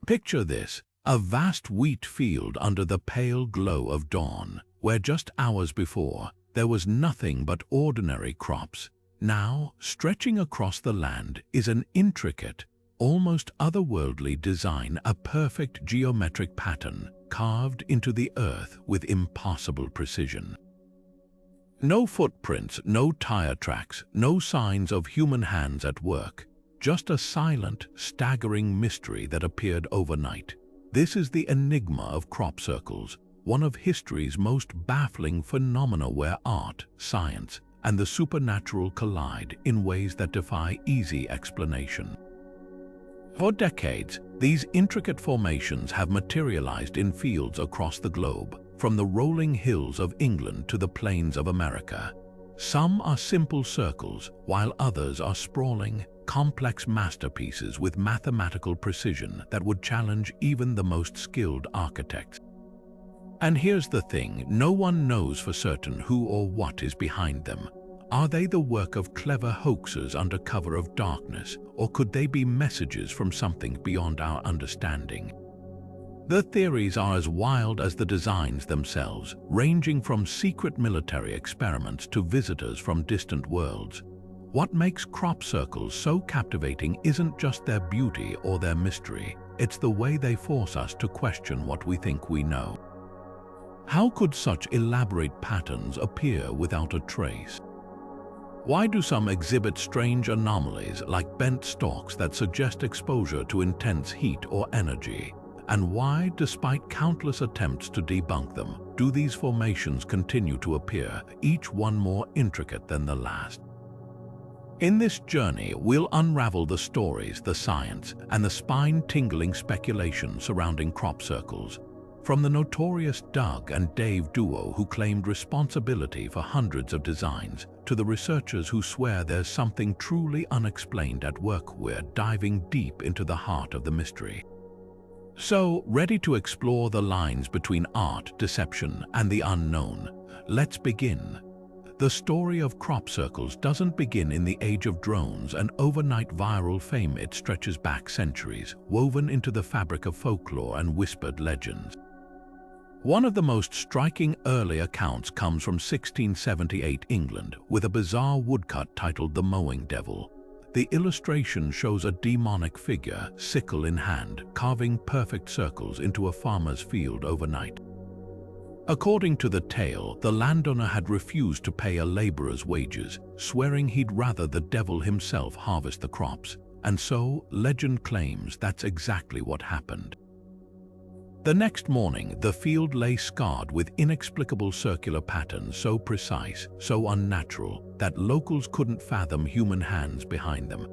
Picture this, a vast wheat field under the pale glow of dawn, where just hours before, there was nothing but ordinary crops. Now, stretching across the land is an intricate, almost otherworldly design, a perfect geometric pattern carved into the earth with impossible precision. No footprints, no tire tracks, no signs of human hands at work, just a silent, staggering mystery that appeared overnight. This is the enigma of crop circles, one of history's most baffling phenomena where art, science, and the supernatural collide in ways that defy easy explanation. For decades, these intricate formations have materialized in fields across the globe, from the rolling hills of England to the plains of America. Some are simple circles, while others are sprawling, complex masterpieces with mathematical precision that would challenge even the most skilled architects. And here's the thing, no one knows for certain who or what is behind them. Are they the work of clever hoaxers under cover of darkness, or could they be messages from something beyond our understanding? The theories are as wild as the designs themselves, ranging from secret military experiments to visitors from distant worlds. What makes crop circles so captivating isn't just their beauty or their mystery, it's the way they force us to question what we think we know. How could such elaborate patterns appear without a trace? Why do some exhibit strange anomalies like bent stalks that suggest exposure to intense heat or energy? And why, despite countless attempts to debunk them, do these formations continue to appear, each one more intricate than the last? In this journey, we'll unravel the stories, the science, and the spine-tingling speculation surrounding crop circles. From the notorious Doug and Dave duo who claimed responsibility for hundreds of designs, to the researchers who swear there's something truly unexplained at work, we're diving deep into the heart of the mystery. So, ready to explore the lines between art, deception, and the unknown? Let's begin. The story of crop circles doesn't begin in the age of drones and overnight viral fame. It stretches back centuries, woven into the fabric of folklore and whispered legends. One of the most striking early accounts comes from 1678 England, with a bizarre woodcut titled the Mowing-Devil. The illustration shows a demonic figure, sickle in hand, carving perfect circles into a farmer's field overnight. According to the tale, the landowner had refused to pay a laborer's wages, swearing he'd rather the devil himself harvest the crops. And so, legend claims that's exactly what happened. The next morning, the field lay scarred with inexplicable circular patterns so precise, so unnatural, that locals couldn't fathom human hands behind them.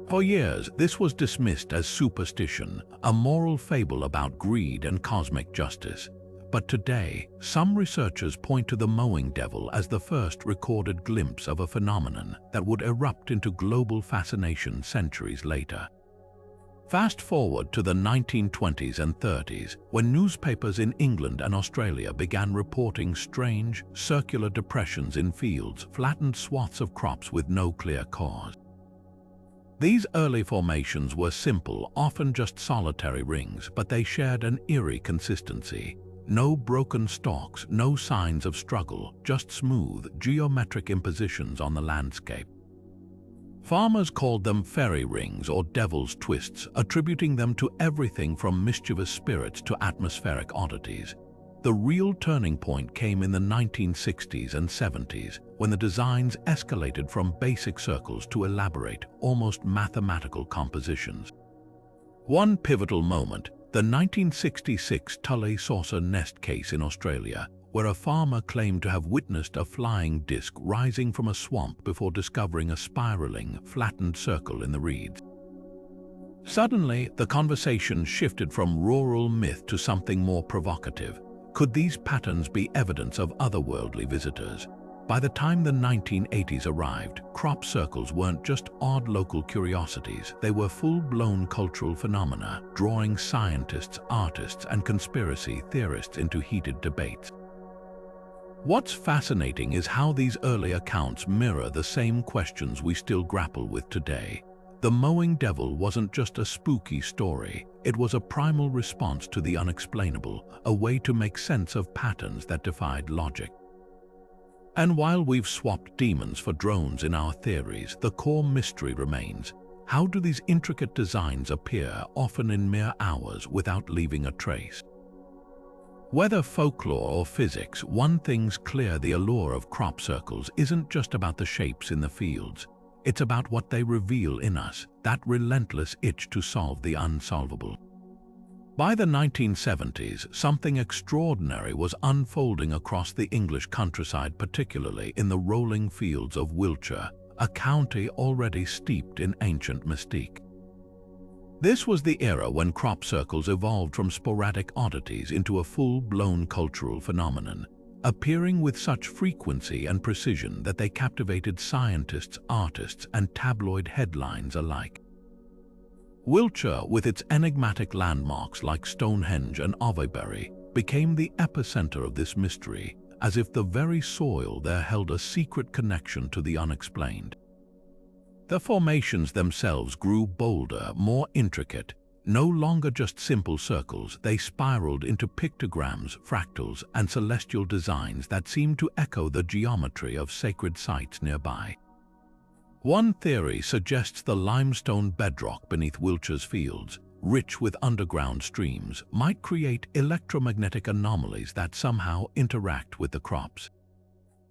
For years, this was dismissed as superstition, a moral fable about greed and cosmic justice. But today, some researchers point to the Mowing-Devil as the first recorded glimpse of a phenomenon that would erupt into global fascination centuries later. Fast forward to the 1920s and 30s, when newspapers in England and Australia began reporting strange, circular depressions in fields, flattened swaths of crops with no clear cause. These early formations were simple, often just solitary rings, but they shared an eerie consistency. No broken stalks, no signs of struggle, just smooth, geometric impositions on the landscape. Farmers called them fairy rings or devil's twists, attributing them to everything from mischievous spirits to atmospheric oddities. The real turning point came in the 1960s and 70s, when the designs escalated from basic circles to elaborate, almost mathematical compositions. One pivotal moment, the 1966 Tully saucer nest case in Australia, where a farmer claimed to have witnessed a flying disc rising from a swamp before discovering a spiraling, flattened circle in the reeds. Suddenly, the conversation shifted from rural myth to something more provocative. Could these patterns be evidence of otherworldly visitors? By the time the 1980s arrived, crop circles weren't just odd local curiosities, they were full-blown cultural phenomena, drawing scientists, artists, and conspiracy theorists into heated debates. What's fascinating is how these early accounts mirror the same questions we still grapple with today. The Mowing-Devil wasn't just a spooky story, it was a primal response to the unexplainable, a way to make sense of patterns that defied logic. And while we've swapped demons for drones in our theories, the core mystery remains. How do these intricate designs appear, often in mere hours, without leaving a trace? Whether folklore or physics, one thing's clear: the allure of crop circles isn't just about the shapes in the fields. It's about what they reveal in us, that relentless itch to solve the unsolvable. By the 1970s, something extraordinary was unfolding across the English countryside, particularly in the rolling fields of Wiltshire, a county already steeped in ancient mystique. This was the era when crop circles evolved from sporadic oddities into a full-blown cultural phenomenon, appearing with such frequency and precision that they captivated scientists, artists, and tabloid headlines alike. Wiltshire, with its enigmatic landmarks like Stonehenge and Avebury, became the epicenter of this mystery, as if the very soil there held a secret connection to the unexplained. The formations themselves grew bolder, more intricate. No longer just simple circles, they spiraled into pictograms, fractals, and celestial designs that seemed to echo the geometry of sacred sites nearby. One theory suggests the limestone bedrock beneath Wiltshire's fields, rich with underground streams, might create electromagnetic anomalies that somehow interact with the crops.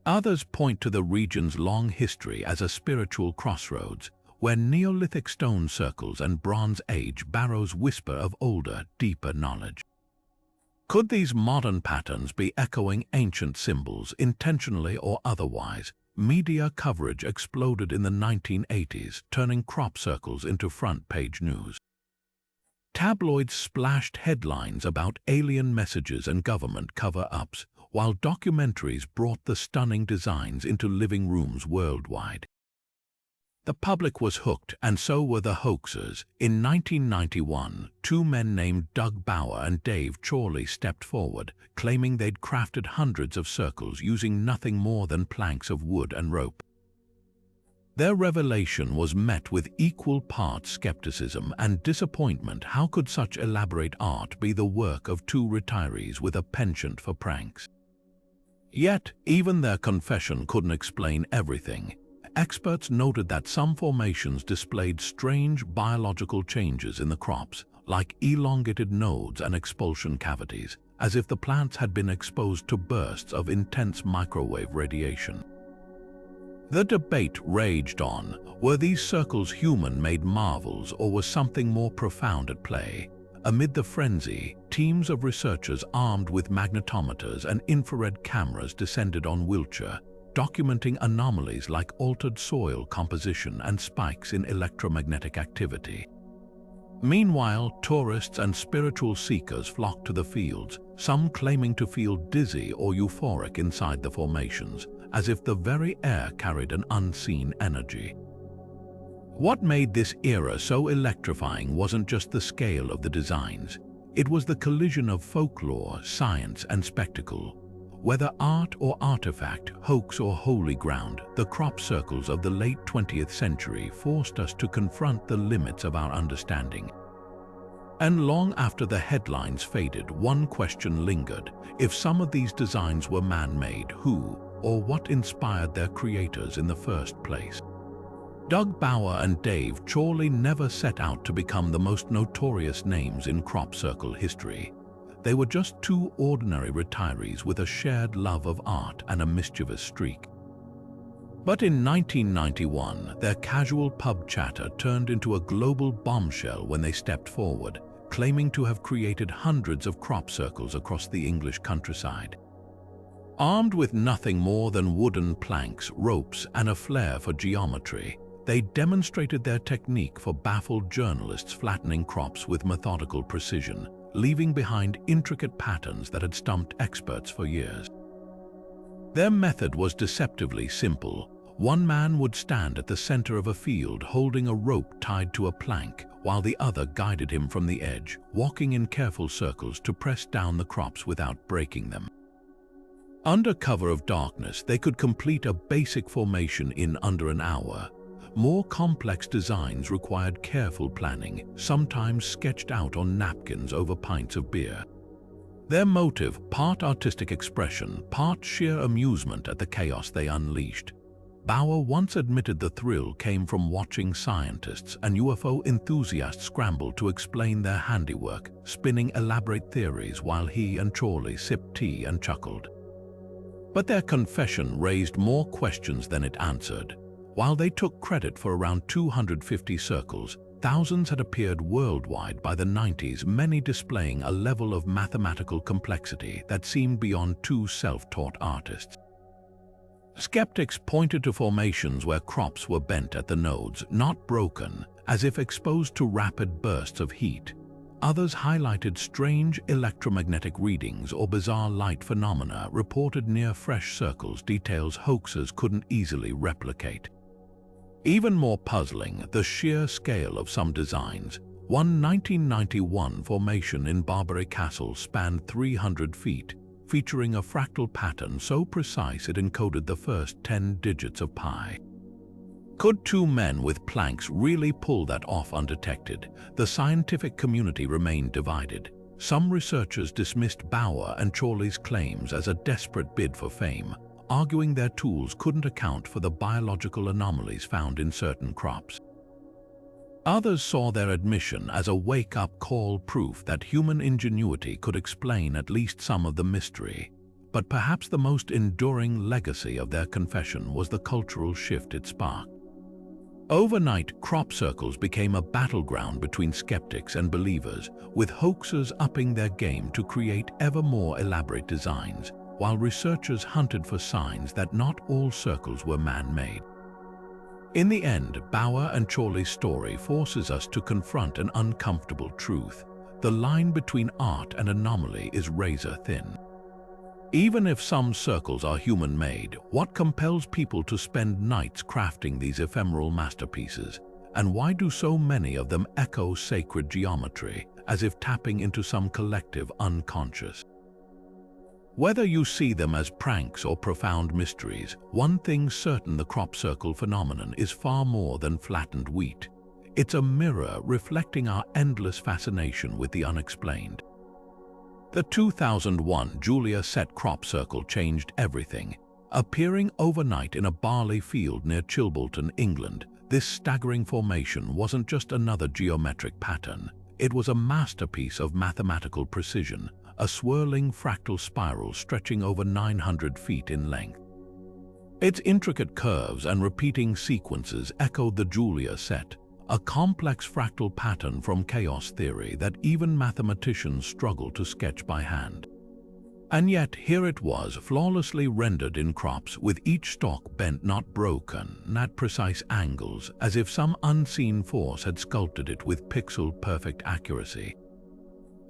Others point to the region's long history as a spiritual crossroads, where Neolithic stone circles and Bronze Age barrows whisper of older, deeper knowledge. Could these modern patterns be echoing ancient symbols, intentionally or otherwise? Media coverage exploded in the 1980s, turning crop circles into front-page news. Tabloids splashed headlines about alien messages and government cover-ups, while documentaries brought the stunning designs into living rooms worldwide. The public was hooked, and so were the hoaxers. In 1991, two men named Doug Bauer and Dave Chorley stepped forward, claiming they'd crafted hundreds of circles using nothing more than planks of wood and rope. Their revelation was met with equal parts skepticism and disappointment. How could such elaborate art be the work of two retirees with a penchant for pranks? Yet, even their confession couldn't explain everything. Experts noted that some formations displayed strange biological changes in the crops, like elongated nodes and expulsion cavities, as if the plants had been exposed to bursts of intense microwave radiation. The debate raged on. Were these circles human-made marvels, or was something more profound at play? Amid the frenzy, teams of researchers armed with magnetometers and infrared cameras descended on Wiltshire, documenting anomalies like altered soil composition and spikes in electromagnetic activity. Meanwhile, tourists and spiritual seekers flocked to the fields, some claiming to feel dizzy or euphoric inside the formations, as if the very air carried an unseen energy. What made this era so electrifying wasn't just the scale of the designs. It was the collision of folklore, science, and spectacle. Whether art or artifact, hoax or holy ground, the crop circles of the late 20th century forced us to confront the limits of our understanding. And long after the headlines faded, one question lingered. If some of these designs were man-made, who or what inspired their creators in the first place? Doug Bauer and Dave Chorley never set out to become the most notorious names in crop circle history. They were just two ordinary retirees with a shared love of art and a mischievous streak. But in 1991, their casual pub chatter turned into a global bombshell when they stepped forward, claiming to have created hundreds of crop circles across the English countryside. Armed with nothing more than wooden planks, ropes, and a flair for geometry, they demonstrated their technique for baffled journalists, flattening crops with methodical precision, leaving behind intricate patterns that had stumped experts for years. Their method was deceptively simple. One man would stand at the center of a field holding a rope tied to a plank, while the other guided him from the edge, walking in careful circles to press down the crops without breaking them. Under cover of darkness, they could complete a basic formation in under an hour. More complex designs required careful planning, sometimes sketched out on napkins over pints of beer. Their motive, part artistic expression, part sheer amusement at the chaos they unleashed. Bauer once admitted the thrill came from watching scientists and UFO enthusiasts scramble to explain their handiwork, spinning elaborate theories while he and Chorley sipped tea and chuckled. But their confession raised more questions than it answered. While they took credit for around 250 circles, thousands had appeared worldwide by the 90s, many displaying a level of mathematical complexity that seemed beyond two self-taught artists. Skeptics pointed to formations where crops were bent at the nodes, not broken, as if exposed to rapid bursts of heat. Others highlighted strange electromagnetic readings or bizarre light phenomena reported near fresh circles, details hoaxers couldn't easily replicate. Even more puzzling, the sheer scale of some designs. One 1991 formation in Barbary Castle spanned 300 feet, featuring a fractal pattern so precise it encoded the first 10 digits of pi. Could two men with planks really pull that off undetected? The scientific community remained divided. Some researchers dismissed Bauer and Chorley's claims as a desperate bid for fame, arguing their tools couldn't account for the biological anomalies found in certain crops. Others saw their admission as a wake-up call, proof that human ingenuity could explain at least some of the mystery. But perhaps the most enduring legacy of their confession was the cultural shift it sparked. Overnight, crop circles became a battleground between skeptics and believers, with hoaxers upping their game to create ever more elaborate designs, while researchers hunted for signs that not all circles were man-made. In the end, Bauer and Chorley's story forces us to confront an uncomfortable truth. The line between art and anomaly is razor-thin. Even if some circles are human-made, what compels people to spend nights crafting these ephemeral masterpieces? And why do so many of them echo sacred geometry, as if tapping into some collective unconscious? Whether you see them as pranks or profound mysteries, one thing's certain: the crop circle phenomenon is far more than flattened wheat. It's a mirror reflecting our endless fascination with the unexplained. The 2001 Julia set crop circle changed everything. Appearing overnight in a barley field near Chilbolton, England, this staggering formation wasn't just another geometric pattern. It was a masterpiece of mathematical precision, a swirling fractal spiral stretching over 900 feet in length. Its intricate curves and repeating sequences echoed the Julia set, a complex fractal pattern from chaos theory that even mathematicians struggle to sketch by hand. And yet here it was, flawlessly rendered in crops, with each stalk bent, not broken, at precise angles, as if some unseen force had sculpted it with pixel-perfect accuracy.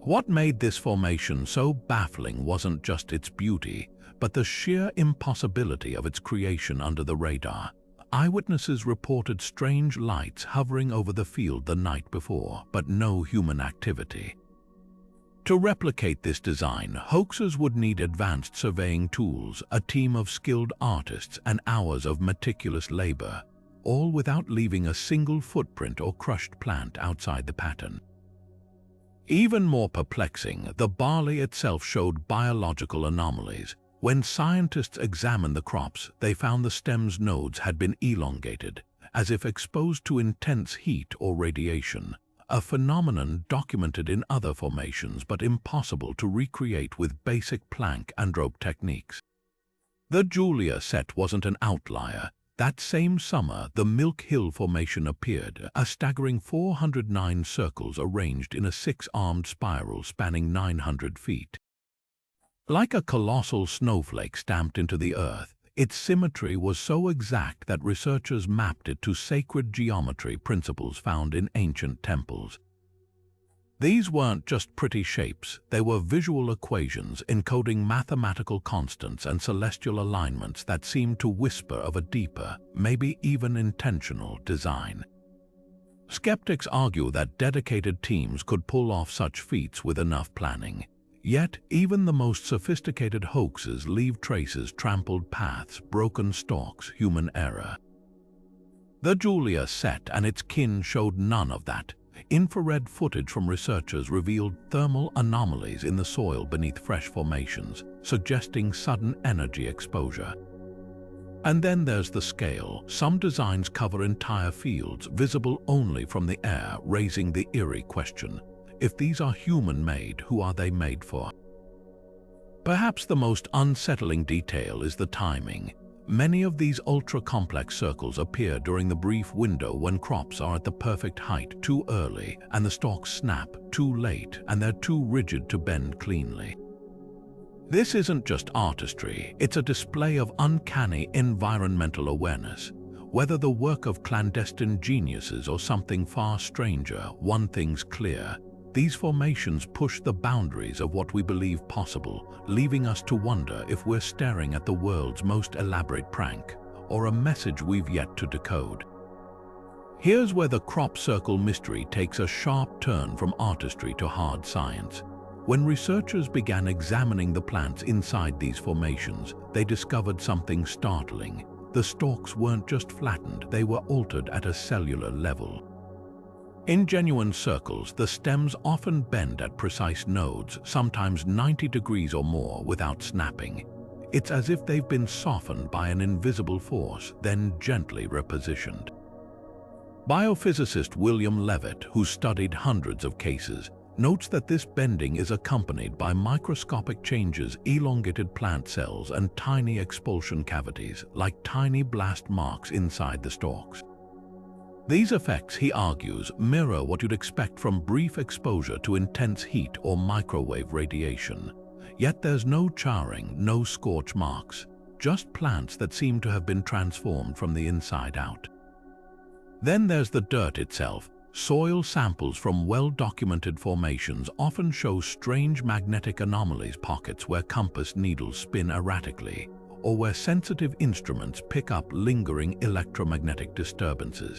What made this formation so baffling wasn't just its beauty, but the sheer impossibility of its creation under the radar. Eyewitnesses reported strange lights hovering over the field the night before, but no human activity. To replicate this design, hoaxers would need advanced surveying tools, a team of skilled artists, and hours of meticulous labor, all without leaving a single footprint or crushed plant outside the pattern. Even more perplexing, the barley itself showed biological anomalies. When scientists examined the crops, they found the stem's nodes had been elongated, as if exposed to intense heat or radiation, a phenomenon documented in other formations but impossible to recreate with basic plank and rope techniques. The Julia set wasn't an outlier. That same summer, the Milk Hill Formation appeared, a staggering 409 circles arranged in a six-armed spiral spanning 900 feet. Like a colossal snowflake stamped into the earth, its symmetry was so exact that researchers mapped it to sacred geometry principles found in ancient temples. These weren't just pretty shapes, they were visual equations encoding mathematical constants and celestial alignments that seemed to whisper of a deeper, maybe even intentional, design. Skeptics argue that dedicated teams could pull off such feats with enough planning. Yet, even the most sophisticated hoaxes leave traces: trampled paths, broken stalks, human error. The Julia set and its kin showed none of that. Infrared footage from researchers revealed thermal anomalies in the soil beneath fresh formations, suggesting sudden energy exposure. And then there's the scale. Some designs cover entire fields, visible only from the air, raising the eerie question: if these are human-made, who are they made for? Perhaps the most unsettling detail is the timing. Many of these ultra-complex circles appear during the brief window when crops are at the perfect height too early, and the stalks snap too late, and they're too rigid to bend cleanly. This isn't just artistry, it's a display of uncanny environmental awareness. Whether the work of clandestine geniuses or something far stranger, one thing's clear: these formations push the boundaries of what we believe possible, leaving us to wonder if we're staring at the world's most elaborate prank, or a message we've yet to decode. Here's where the crop circle mystery takes a sharp turn from artistry to hard science. When researchers began examining the plants inside these formations, they discovered something startling. The stalks weren't just flattened, they were altered at a cellular level. In genuine circles, the stems often bend at precise nodes, sometimes 90 degrees or more, without snapping. It's as if they've been softened by an invisible force, then gently repositioned. Biophysicist William Levitt, who studied hundreds of cases, notes that this bending is accompanied by microscopic changes, elongated plant cells, and tiny expulsion cavities, like tiny blast marks inside the stalks. These effects, he argues, mirror what you'd expect from brief exposure to intense heat or microwave radiation. Yet there's no charring, no scorch marks, just plants that seem to have been transformed from the inside out. Then there's the dirt itself. Soil samples from well-documented formations often show strange magnetic anomalies, pockets where compass needles spin erratically, or where sensitive instruments pick up lingering electromagnetic disturbances.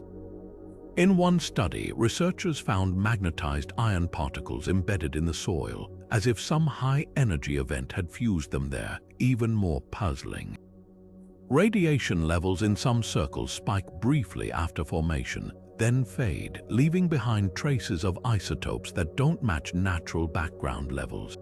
In one study, researchers found magnetized iron particles embedded in the soil, as if some high-energy event had fused them there, even more puzzling. Radiation levels in some circles spike briefly after formation, then fade, leaving behind traces of isotopes that don't match natural background levels.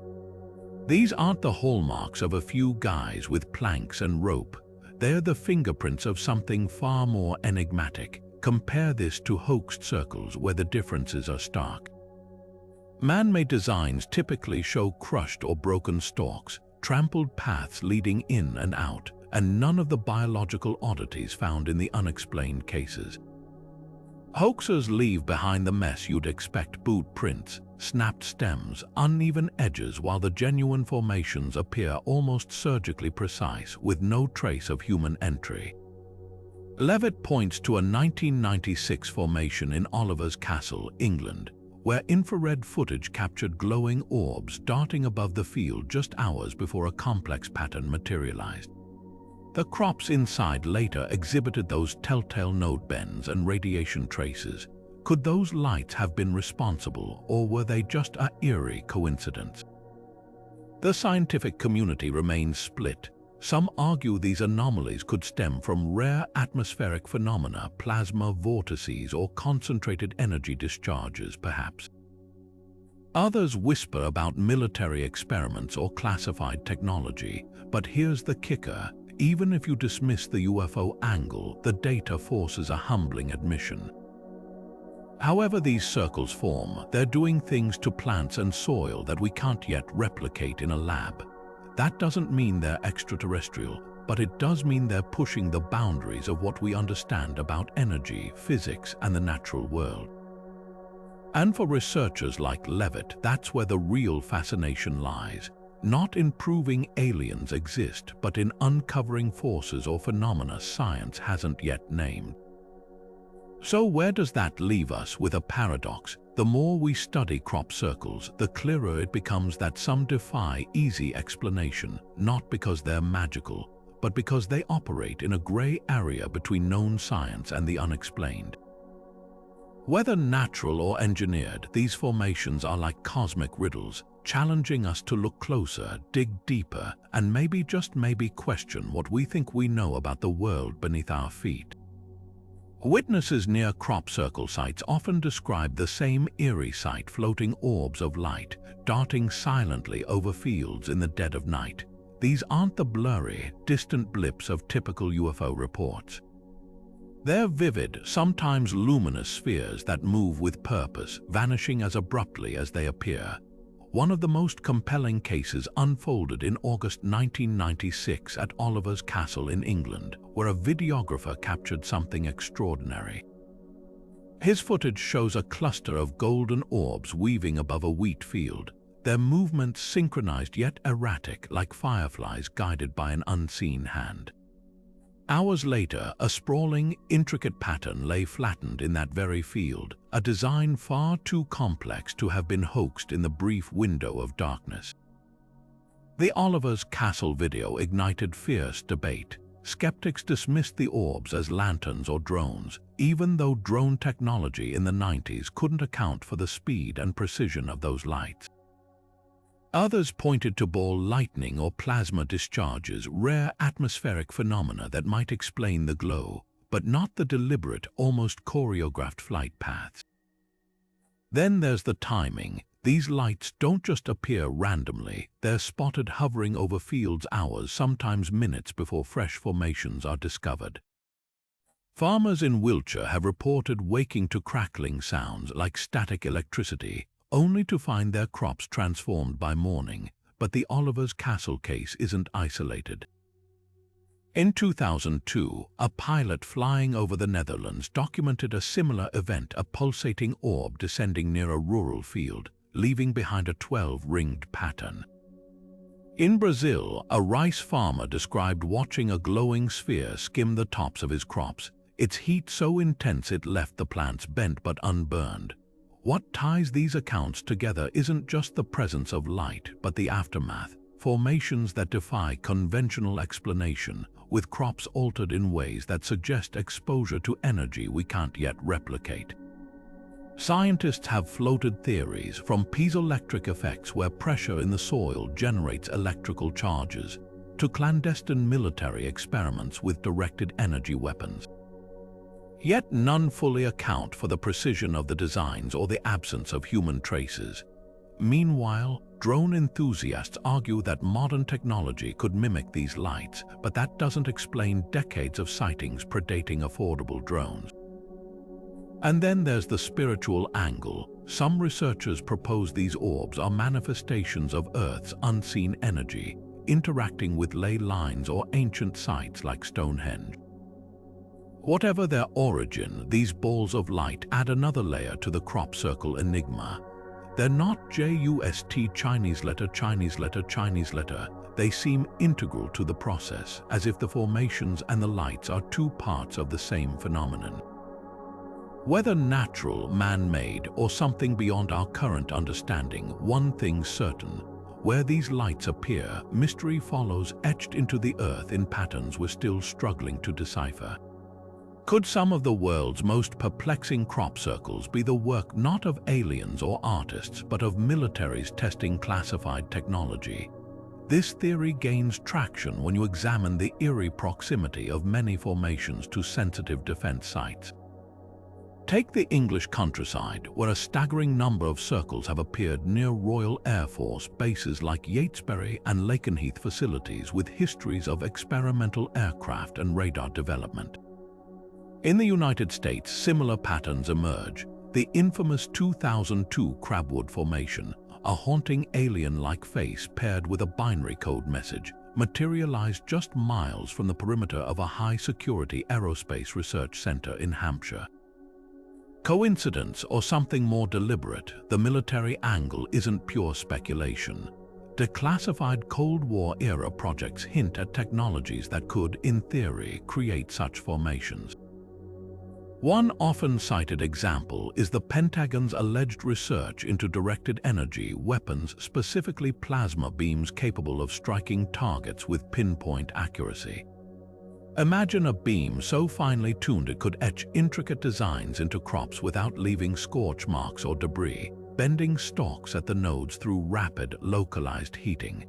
These aren't the hallmarks of a few guys with planks and rope. They're the fingerprints of something far more enigmatic. Compare this to hoaxed circles where the differences are stark. Man-made designs typically show crushed or broken stalks, trampled paths leading in and out, and none of the biological oddities found in the unexplained cases. Hoaxers leave behind the mess you'd expect: boot prints, snapped stems, uneven edges, while the genuine formations appear almost surgically precise, with no trace of human entry. Levitt points to a 1996 formation in Oliver's Castle, England, where infrared footage captured glowing orbs darting above the field just hours before a complex pattern materialized. The crops inside later exhibited those telltale node bends and radiation traces. Could those lights have been responsible, or were they just an eerie coincidence? The scientific community remains split. Some argue these anomalies could stem from rare atmospheric phenomena, plasma vortices, or concentrated energy discharges, perhaps. Others whisper about military experiments or classified technology, but here's the kicker. Even if you dismiss the UFO angle, the data forces a humbling admission. However these circles form, they're doing things to plants and soil that we can't yet replicate in a lab. That doesn't mean they're extraterrestrial, but it does mean they're pushing the boundaries of what we understand about energy, physics, and the natural world. And for researchers like Levitt, that's where the real fascination lies. Not in proving aliens exist, but in uncovering forces or phenomena science hasn't yet named. So where does that leave us? With a paradox. The more we study crop circles, the clearer it becomes that some defy easy explanation, not because they're magical, but because they operate in a gray area between known science and the unexplained. Whether natural or engineered, these formations are like cosmic riddles, challenging us to look closer, dig deeper, and maybe, just maybe, question what we think we know about the world beneath our feet. Witnesses near crop circle sites often describe the same eerie sight: floating orbs of light, darting silently over fields in the dead of night. These aren't the blurry, distant blips of typical UFO reports. They're vivid, sometimes luminous spheres that move with purpose, vanishing as abruptly as they appear. One of the most compelling cases unfolded in August 1996 at Oliver's Castle in England, where a videographer captured something extraordinary. His footage shows a cluster of golden orbs weaving above a wheat field, their movements synchronized yet erratic, like fireflies guided by an unseen hand. Hours later, a sprawling, intricate pattern lay flattened in that very field, a design far too complex to have been hoaxed in the brief window of darkness. The Oliver's Castle video ignited fierce debate. Skeptics dismissed the orbs as lanterns or drones, even though drone technology in the 90s couldn't account for the speed and precision of those lights. Others pointed to ball lightning or plasma discharges, rare atmospheric phenomena that might explain the glow, but not the deliberate, almost choreographed flight paths. Then there's the timing. These lights don't just appear randomly, they're spotted hovering over fields hours, sometimes minutes before fresh formations are discovered. Farmers in Wiltshire have reported waking to crackling sounds like static electricity, only to find their crops transformed by morning. But the Oliver's Castle case isn't isolated. In 2002, a pilot flying over the Netherlands documented a similar event: a pulsating orb descending near a rural field, leaving behind a 12-ringed pattern. In Brazil, a rice farmer described watching a glowing sphere skim the tops of his crops, its heat so intense it left the plants bent but unburned. What ties these accounts together isn't just the presence of light, but the aftermath: formations that defy conventional explanation, with crops altered in ways that suggest exposure to energy we can't yet replicate. Scientists have floated theories, from piezoelectric effects where pressure in the soil generates electrical charges, to clandestine military experiments with directed energy weapons. Yet none fully account for the precision of the designs or the absence of human traces. Meanwhile, drone enthusiasts argue that modern technology could mimic these lights, but that doesn't explain decades of sightings predating affordable drones. And then there's the spiritual angle. Some researchers propose these orbs are manifestations of Earth's unseen energy, interacting with ley lines or ancient sites like Stonehenge. Whatever their origin, these balls of light add another layer to the crop circle enigma. They're not just Chinese letter, Chinese letter, Chinese letter. They seem integral to the process, as if the formations and the lights are two parts of the same phenomenon. Whether natural, man-made, or something beyond our current understanding, one thing's certain: where these lights appear, mystery follows, etched into the earth in patterns we're still struggling to decipher. Could some of the world's most perplexing crop circles be the work not of aliens or artists, but of militaries testing classified technology? This theory gains traction when you examine the eerie proximity of many formations to sensitive defense sites. Take the English countryside, where a staggering number of circles have appeared near Royal Air Force bases like Yatesbury and Lakenheath facilities with histories of experimental aircraft and radar development. In the United States, similar patterns emerge. The infamous 2002 Crabwood Formation, a haunting alien-like face paired with a binary code message, materialized just miles from the perimeter of a high-security aerospace research center in Hampshire. Coincidence or something more deliberate? The military angle isn't pure speculation. Declassified Cold War-era projects hint at technologies that could, in theory, create such formations. One often cited example is the Pentagon's alleged research into directed energy weapons, specifically plasma beams capable of striking targets with pinpoint accuracy. Imagine a beam so finely tuned it could etch intricate designs into crops without leaving scorch marks or debris, bending stalks at the nodes through rapid, localized heating.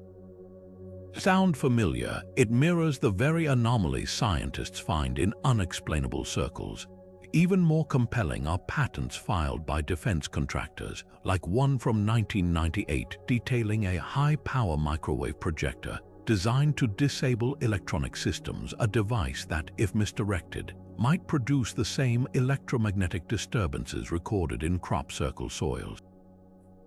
Sound familiar? It mirrors the very anomalies scientists find in unexplainable circles. Even more compelling are patents filed by defense contractors, like one from 1998 detailing a high-power microwave projector designed to disable electronic systems, a device that, if misdirected, might produce the same electromagnetic disturbances recorded in crop circle soils.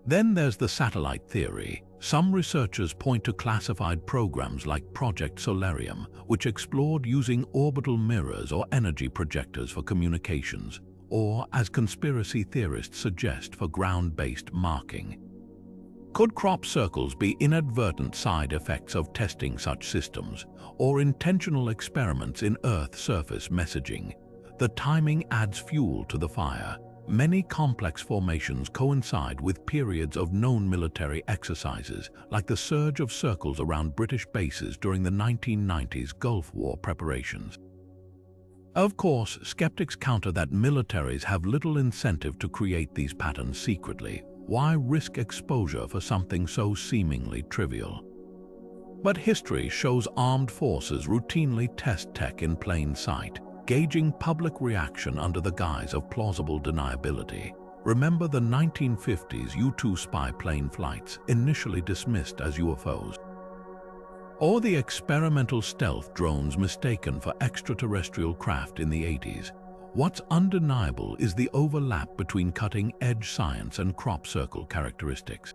Then there's the satellite theory. Some researchers point to classified programs like Project Solarium, which explored using orbital mirrors or energy projectors for communications, or, as conspiracy theorists suggest, for ground-based marking. Could crop circles be inadvertent side effects of testing such systems, or intentional experiments in Earth surface messaging? The timing adds fuel to the fire. Many complex formations coincide with periods of known military exercises, like the surge of circles around British bases during the 1990s Gulf War preparations. Of course, skeptics counter that militaries have little incentive to create these patterns secretly. Why risk exposure for something so seemingly trivial? But history shows armed forces routinely test tech in plain sight, gauging public reaction under the guise of plausible deniability. Remember the 1950s U-2 spy plane flights, initially dismissed as UFOs? Or the experimental stealth drones mistaken for extraterrestrial craft in the 80s? What's undeniable is the overlap between cutting-edge science and crop circle characteristics.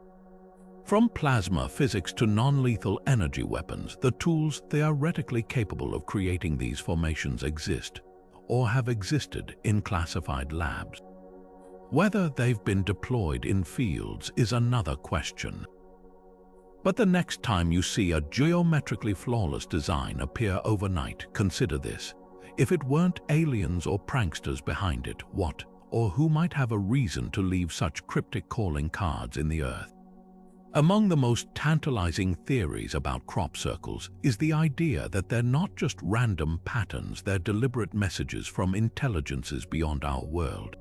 From plasma physics to non-lethal energy weapons, the tools theoretically capable of creating these formations exist, or have existed in classified labs. Whether they've been deployed in fields is another question. But the next time you see a geometrically flawless design appear overnight, consider this. If it weren't aliens or pranksters behind it, what or who might have a reason to leave such cryptic calling cards in the earth? Among the most tantalizing theories about crop circles is the idea that they're not just random patterns, they're deliberate messages from intelligences beyond our world.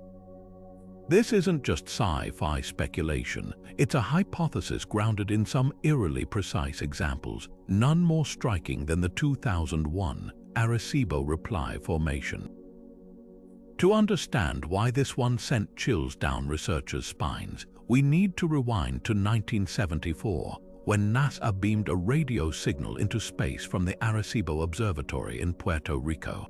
This isn't just sci-fi speculation, it's a hypothesis grounded in some eerily precise examples, none more striking than the 2001 Arecibo Reply formation. To understand why this one sent chills down researchers' spines, we need to rewind to 1974, when NASA beamed a radio signal into space from the Arecibo Observatory in Puerto Rico.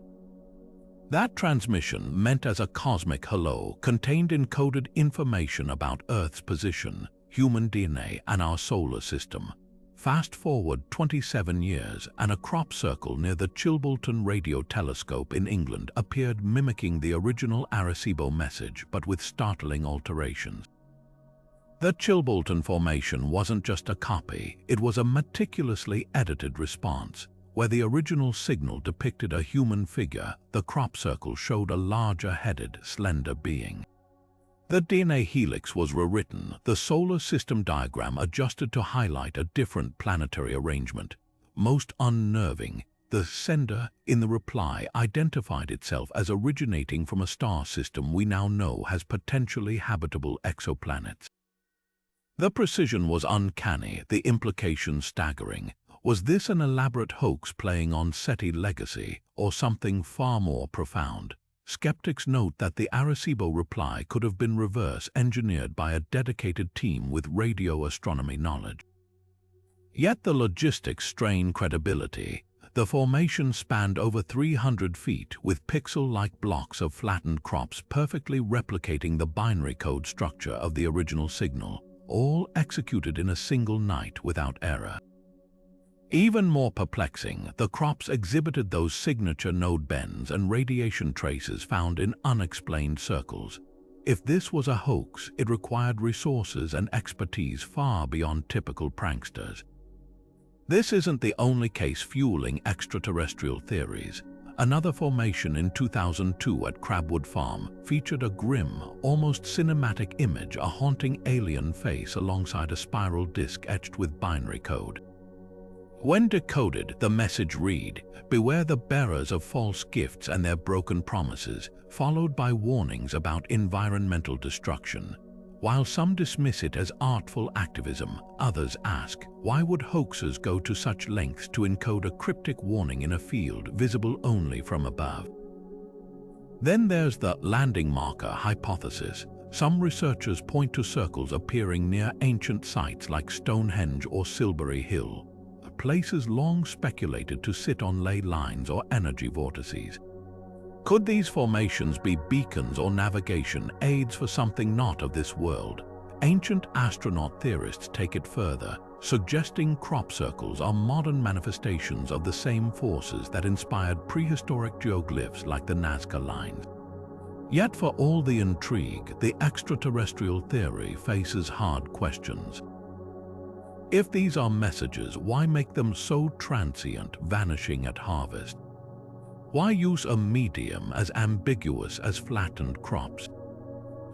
That transmission, meant as a cosmic hello, contained encoded information about Earth's position, human DNA, and our solar system. Fast forward 27 years, and a crop circle near the Chilbolton Radio Telescope in England appeared, mimicking the original Arecibo message, but with startling alterations. The Chilbolton formation wasn't just a copy, it was a meticulously edited response. Where the original signal depicted a human figure, the crop circle showed a larger-headed, slender being. The DNA helix was rewritten, the solar system diagram adjusted to highlight a different planetary arrangement. Most unnerving, the sender in the reply identified itself as originating from a star system we now know has potentially habitable exoplanets. The precision was uncanny, the implications staggering. Was this an elaborate hoax playing on SETI legacy, or something far more profound? Skeptics note that the Arecibo reply could have been reverse-engineered by a dedicated team with radio astronomy knowledge. Yet the logistics strain credibility. The formation spanned over 300 feet, with pixel-like blocks of flattened crops perfectly replicating the binary code structure of the original signal, all executed in a single night without error. Even more perplexing, the crops exhibited those signature node bends and radiation traces found in unexplained circles. If this was a hoax, it required resources and expertise far beyond typical pranksters. This isn't the only case fueling extraterrestrial theories. Another formation in 2002 at Crabwood Farm featured a grim, almost cinematic image, a haunting alien face alongside a spiral disc etched with binary code. When decoded, the message read, "Beware the bearers of false gifts and their broken promises," followed by warnings about environmental destruction. While some dismiss it as artful activism, others ask, why would hoaxers go to such lengths to encode a cryptic warning in a field visible only from above? Then there's the landing marker hypothesis. Some researchers point to circles appearing near ancient sites like Stonehenge or Silbury Hill, places long speculated to sit on ley lines or energy vortices. Could these formations be beacons or navigation aids for something not of this world? Ancient astronaut theorists take it further, suggesting crop circles are modern manifestations of the same forces that inspired prehistoric geoglyphs like the Nazca lines. Yet for all the intrigue, the extraterrestrial theory faces hard questions. If these are messages, why make them so transient, vanishing at harvest? Why use a medium as ambiguous as flattened crops?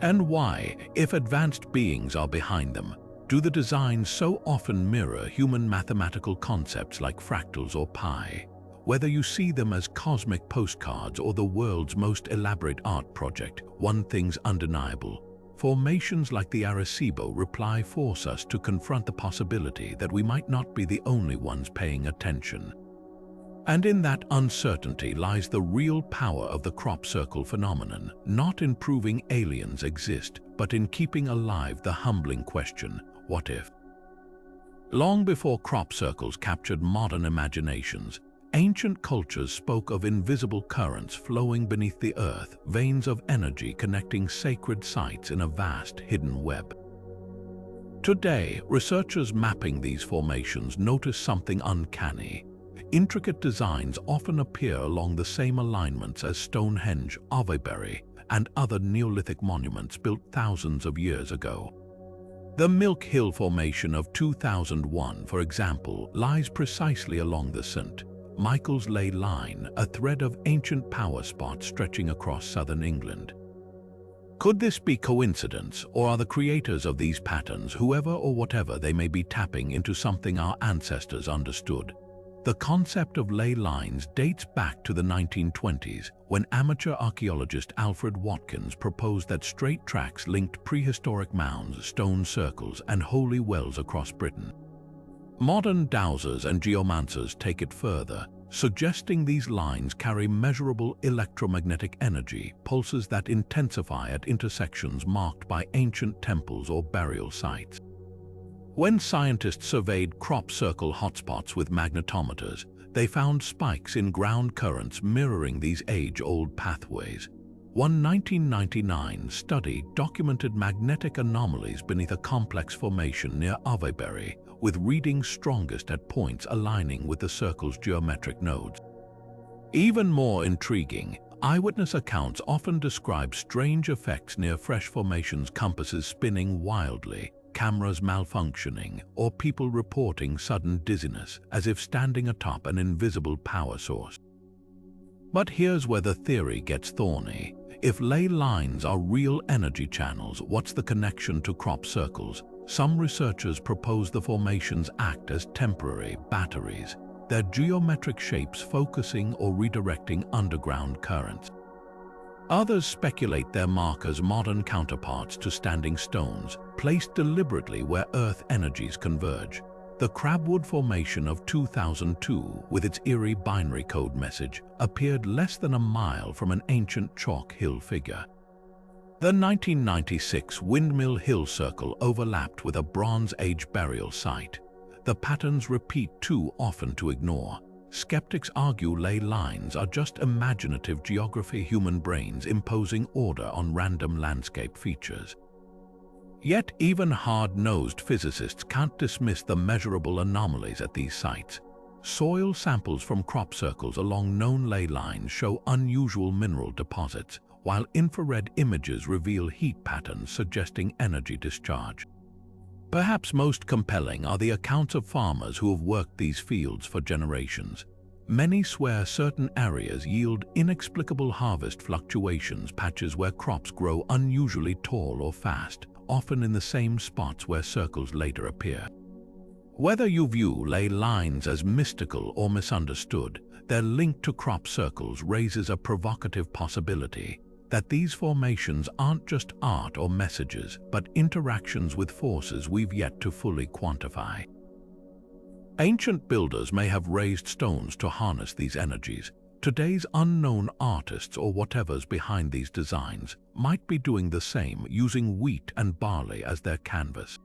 And why, if advanced beings are behind them, do the designs so often mirror human mathematical concepts like fractals or pi? Whether you see them as cosmic postcards or the world's most elaborate art project, one thing's undeniable. Formations like the Arecibo Reply force us to confront the possibility that we might not be the only ones paying attention. And in that uncertainty lies the real power of the crop circle phenomenon, not in proving aliens exist, but in keeping alive the humbling question, what if? Long before crop circles captured modern imaginations, ancient cultures spoke of invisible currents flowing beneath the earth, veins of energy connecting sacred sites in a vast hidden web. Today, researchers mapping these formations notice something uncanny. Intricate designs often appear along the same alignments as Stonehenge, Avebury, and other Neolithic monuments built thousands of years ago. The Milk Hill Formation of 2001, for example, lies precisely along the St. Michael's Ley Line, a thread of ancient power spots stretching across southern England. Could this be coincidence, or are the creators of these patterns, whoever or whatever they may be, tapping into something our ancestors understood? The concept of ley lines dates back to the 1920s, when amateur archaeologist Alfred Watkins proposed that straight tracks linked prehistoric mounds, stone circles, and holy wells across Britain. Modern dowsers and geomancers take it further, suggesting these lines carry measurable electromagnetic energy, pulses that intensify at intersections marked by ancient temples or burial sites. When scientists surveyed crop circle hotspots with magnetometers, they found spikes in ground currents mirroring these age-old pathways. One 1999 study documented magnetic anomalies beneath a complex formation near Avebury, with readings strongest at points aligning with the circle's geometric nodes. Even more intriguing, eyewitness accounts often describe strange effects near fresh formations, compasses spinning wildly, cameras malfunctioning, or people reporting sudden dizziness, as if standing atop an invisible power source. But here's where the theory gets thorny. If ley lines are real energy channels, what's the connection to crop circles? Some researchers propose the formations act as temporary batteries, their geometric shapes focusing or redirecting underground currents. Others speculate they're markers, modern counterparts to standing stones, placed deliberately where Earth energies converge. The Crabwood Formation of 2002, with its eerie binary code message, appeared less than a mile from an ancient chalk hill figure. The 1996 Windmill Hill Circle overlapped with a Bronze Age burial site. The patterns repeat too often to ignore. Skeptics argue ley lines are just imaginative geography, human brains imposing order on random landscape features. Yet even hard-nosed physicists can't dismiss the measurable anomalies at these sites. Soil samples from crop circles along known ley lines show unusual mineral deposits, while infrared images reveal heat patterns suggesting energy discharge. Perhaps most compelling are the accounts of farmers who have worked these fields for generations. Many swear certain areas yield inexplicable harvest fluctuations, patches where crops grow unusually tall or fast, often in the same spots where circles later appear. Whether you view ley lines as mystical or misunderstood, their link to crop circles raises a provocative possibility that these formations aren't just art or messages, but interactions with forces we've yet to fully quantify. Ancient builders may have raised stones to harness these energies, Today's unknown artists or whatever's behind these designs might be doing the same, using wheat and barley as their canvas.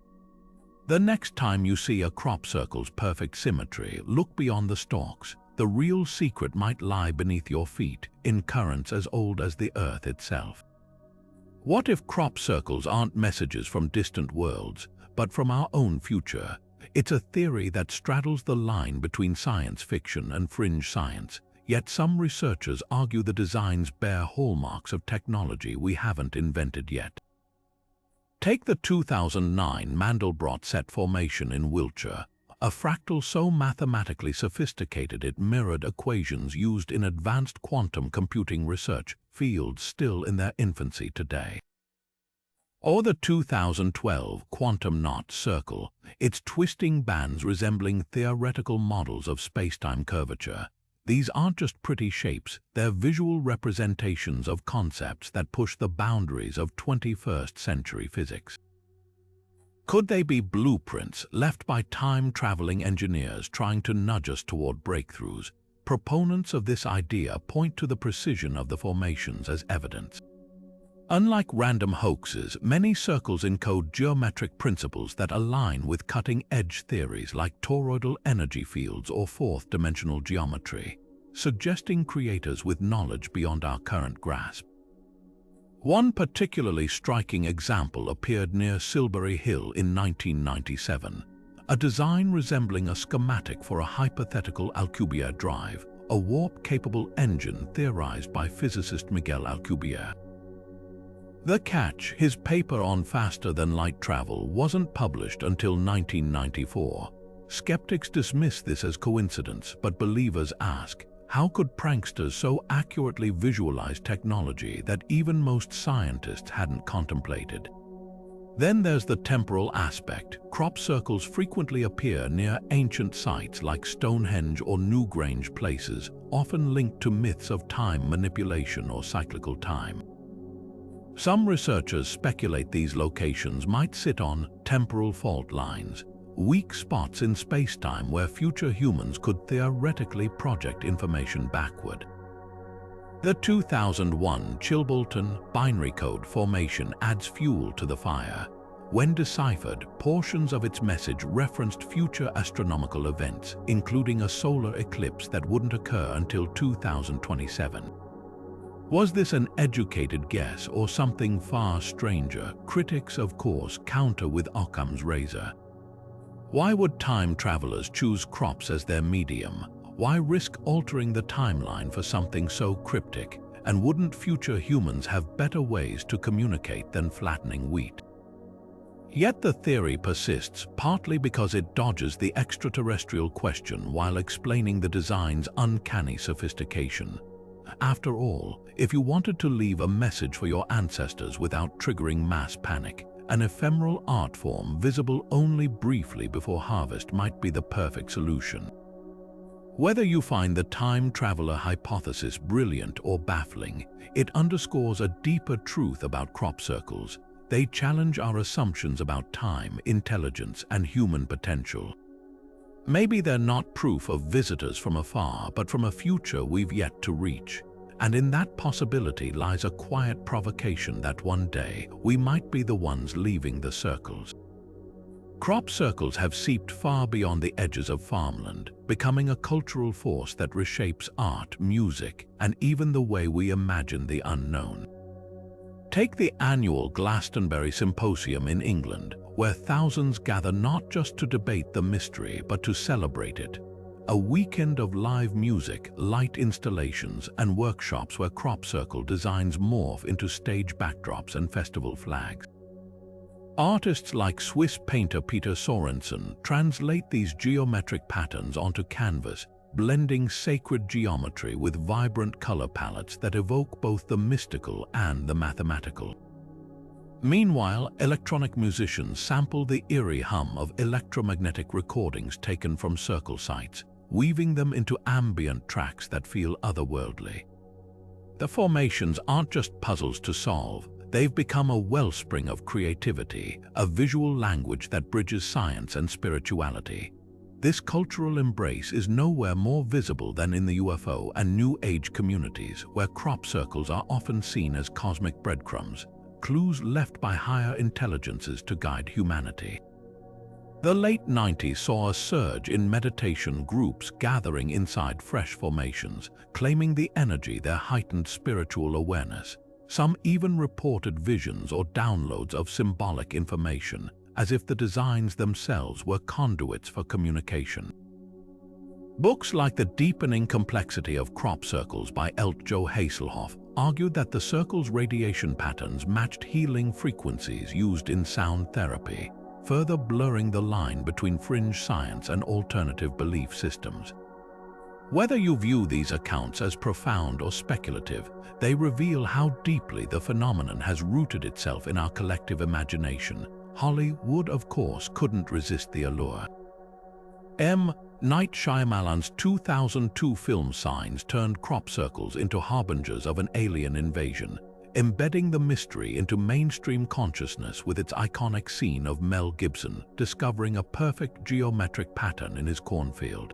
The next time you see a crop circle's perfect symmetry, look beyond the stalks. The real secret might lie beneath your feet, in currents as old as the earth itself. What if crop circles aren't messages from distant worlds, but from our own future? It's a theory that straddles the line between science fiction and fringe science, yet some researchers argue the designs bear hallmarks of technology we haven't invented yet. Take the 2009 Mandelbrot set formation in Wiltshire, a fractal so mathematically sophisticated it mirrored equations used in advanced quantum computing research, fields still in their infancy today. Or the 2012 quantum knot circle, its twisting bands resembling theoretical models of space-time curvature. These aren't just pretty shapes, they're visual representations of concepts that push the boundaries of 21st century physics. Could they be blueprints left by time-traveling engineers trying to nudge us toward breakthroughs? Proponents of this idea point to the precision of the formations as evidence. Unlike random hoaxes, many circles encode geometric principles that align with cutting-edge theories like toroidal energy fields or fourth-dimensional geometry, suggesting creators with knowledge beyond our current grasp. One particularly striking example appeared near Silbury Hill in 1997, a design resembling a schematic for a hypothetical Alcubierre drive, a warp-capable engine theorized by physicist Miguel Alcubierre. The catch, his paper on faster-than-light travel wasn't published until 1994. Skeptics dismiss this as coincidence, but believers ask, how could pranksters so accurately visualize technology that even most scientists hadn't contemplated? Then there's the temporal aspect. Crop circles frequently appear near ancient sites like Stonehenge or Newgrange places, often linked to myths of time manipulation or cyclical time. Some researchers speculate these locations might sit on temporal fault lines, weak spots in space-time where future humans could theoretically project information backward. The 2001 Chilbolton binary code formation adds fuel to the fire. When deciphered, portions of its message referenced future astronomical events, including a solar eclipse that wouldn't occur until 2027. Was this an educated guess or something far stranger? Critics, of course, counter with Occam's razor. Why would time travelers choose crops as their medium? Why risk altering the timeline for something so cryptic? And wouldn't future humans have better ways to communicate than flattening wheat? Yet the theory persists, partly because it dodges the extraterrestrial question while explaining the design's uncanny sophistication. After all, if you wanted to leave a message for your ancestors without triggering mass panic, an ephemeral art form visible only briefly before harvest might be the perfect solution. Whether you find the time traveler hypothesis brilliant or baffling, it underscores a deeper truth about crop circles. They challenge our assumptions about time, intelligence, and human potential. Maybe they're not proof of visitors from afar, but from a future we've yet to reach. And in that possibility lies a quiet provocation that one day we might be the ones leaving the circles. Crop circles have seeped far beyond the edges of farmland, becoming a cultural force that reshapes art, music, and even the way we imagine the unknown. Take the annual Glastonbury Symposium in England, where thousands gather not just to debate the mystery but to celebrate it. A weekend of live music, light installations, and workshops where crop circle designs morph into stage backdrops and festival flags. Artists like Swiss painter Peter Sorensen translate these geometric patterns onto canvas, blending sacred geometry with vibrant color palettes that evoke both the mystical and the mathematical. Meanwhile, electronic musicians sample the eerie hum of electromagnetic recordings taken from circle sites, weaving them into ambient tracks that feel otherworldly. The formations aren't just puzzles to solve, they've become a wellspring of creativity, a visual language that bridges science and spirituality. This cultural embrace is nowhere more visible than in the UFO and New Age communities, where crop circles are often seen as cosmic breadcrumbs, clues left by higher intelligences to guide humanity. The late 90s saw a surge in meditation groups gathering inside fresh formations, claiming the energy their heightened spiritual awareness. Some even reported visions or downloads of symbolic information, as if the designs themselves were conduits for communication. Books like The Deepening Complexity of Crop Circles by Joe Hasselhoff argued that the circle's radiation patterns matched healing frequencies used in sound therapy, further blurring the line between fringe science and alternative belief systems. Whether you view these accounts as profound or speculative, they reveal how deeply the phenomenon has rooted itself in our collective imagination. Hollywood, of course, couldn't resist the allure. M. Night Shyamalan's 2002 film Signs turned crop circles into harbingers of an alien invasion, embedding the mystery into mainstream consciousness with its iconic scene of Mel Gibson discovering a perfect geometric pattern in his cornfield.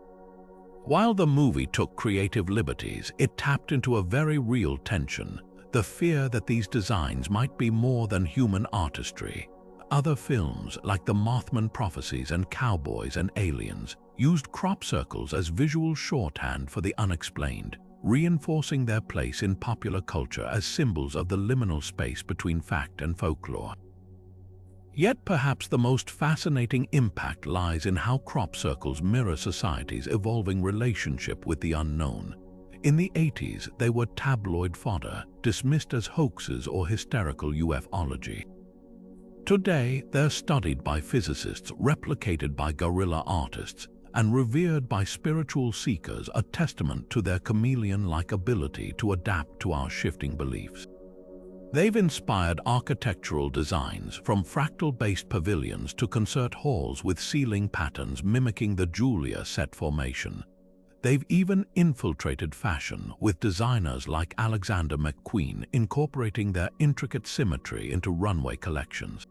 While the movie took creative liberties, it tapped into a very real tension, the fear that these designs might be more than human artistry. Other films, like The Mothman Prophecies and Cowboys and Aliens, used crop circles as visual shorthand for the unexplained, reinforcing their place in popular culture as symbols of the liminal space between fact and folklore. Yet perhaps the most fascinating impact lies in how crop circles mirror society's evolving relationship with the unknown. In the 80s, they were tabloid fodder, dismissed as hoaxes or hysterical ufology. Today, they're studied by physicists, replicated by guerrilla artists, and revered by spiritual seekers, a testament to their chameleon-like ability to adapt to our shifting beliefs. They've inspired architectural designs, from fractal-based pavilions to concert halls with ceiling patterns mimicking the Julia set formation. They've even infiltrated fashion, with designers like Alexander McQueen incorporating their intricate symmetry into runway collections.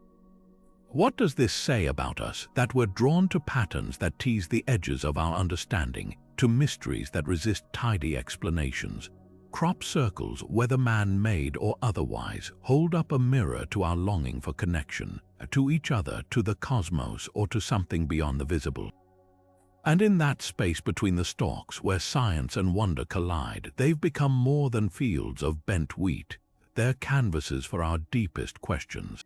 What does this say about us, that we're drawn to patterns that tease the edges of our understanding, to mysteries that resist tidy explanations? Crop circles, whether man-made or otherwise, hold up a mirror to our longing for connection, to each other, to the cosmos, or to something beyond the visible. And in that space between the stalks, where science and wonder collide, they've become more than fields of bent wheat. They're canvases for our deepest questions.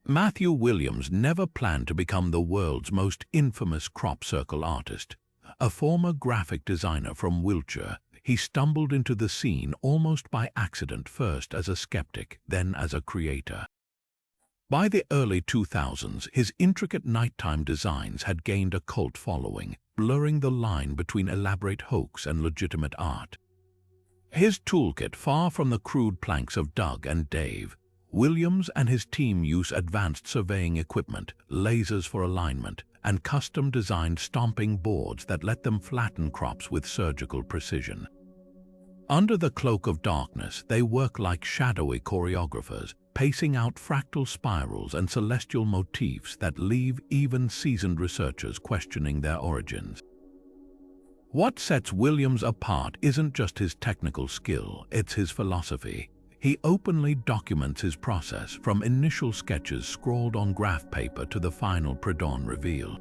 Matthew Williams never planned to become the world's most infamous crop circle artist. A former graphic designer from Wiltshire, he stumbled into the scene almost by accident, first as a skeptic, then as a creator. By the early 2000s, his intricate nighttime designs had gained a cult following, blurring the line between elaborate hoax and legitimate art. His toolkit, far from the crude planks of Doug and Dave, Williams and his team use advanced surveying equipment, lasers for alignment, and custom-designed stomping boards that let them flatten crops with surgical precision. Under the cloak of darkness, they work like shadowy choreographers, pacing out fractal spirals and celestial motifs that leave even seasoned researchers questioning their origins. What sets Williams apart isn't just his technical skill, it's his philosophy. He openly documents his process, from initial sketches scrawled on graph paper to the final pre-dawn reveal.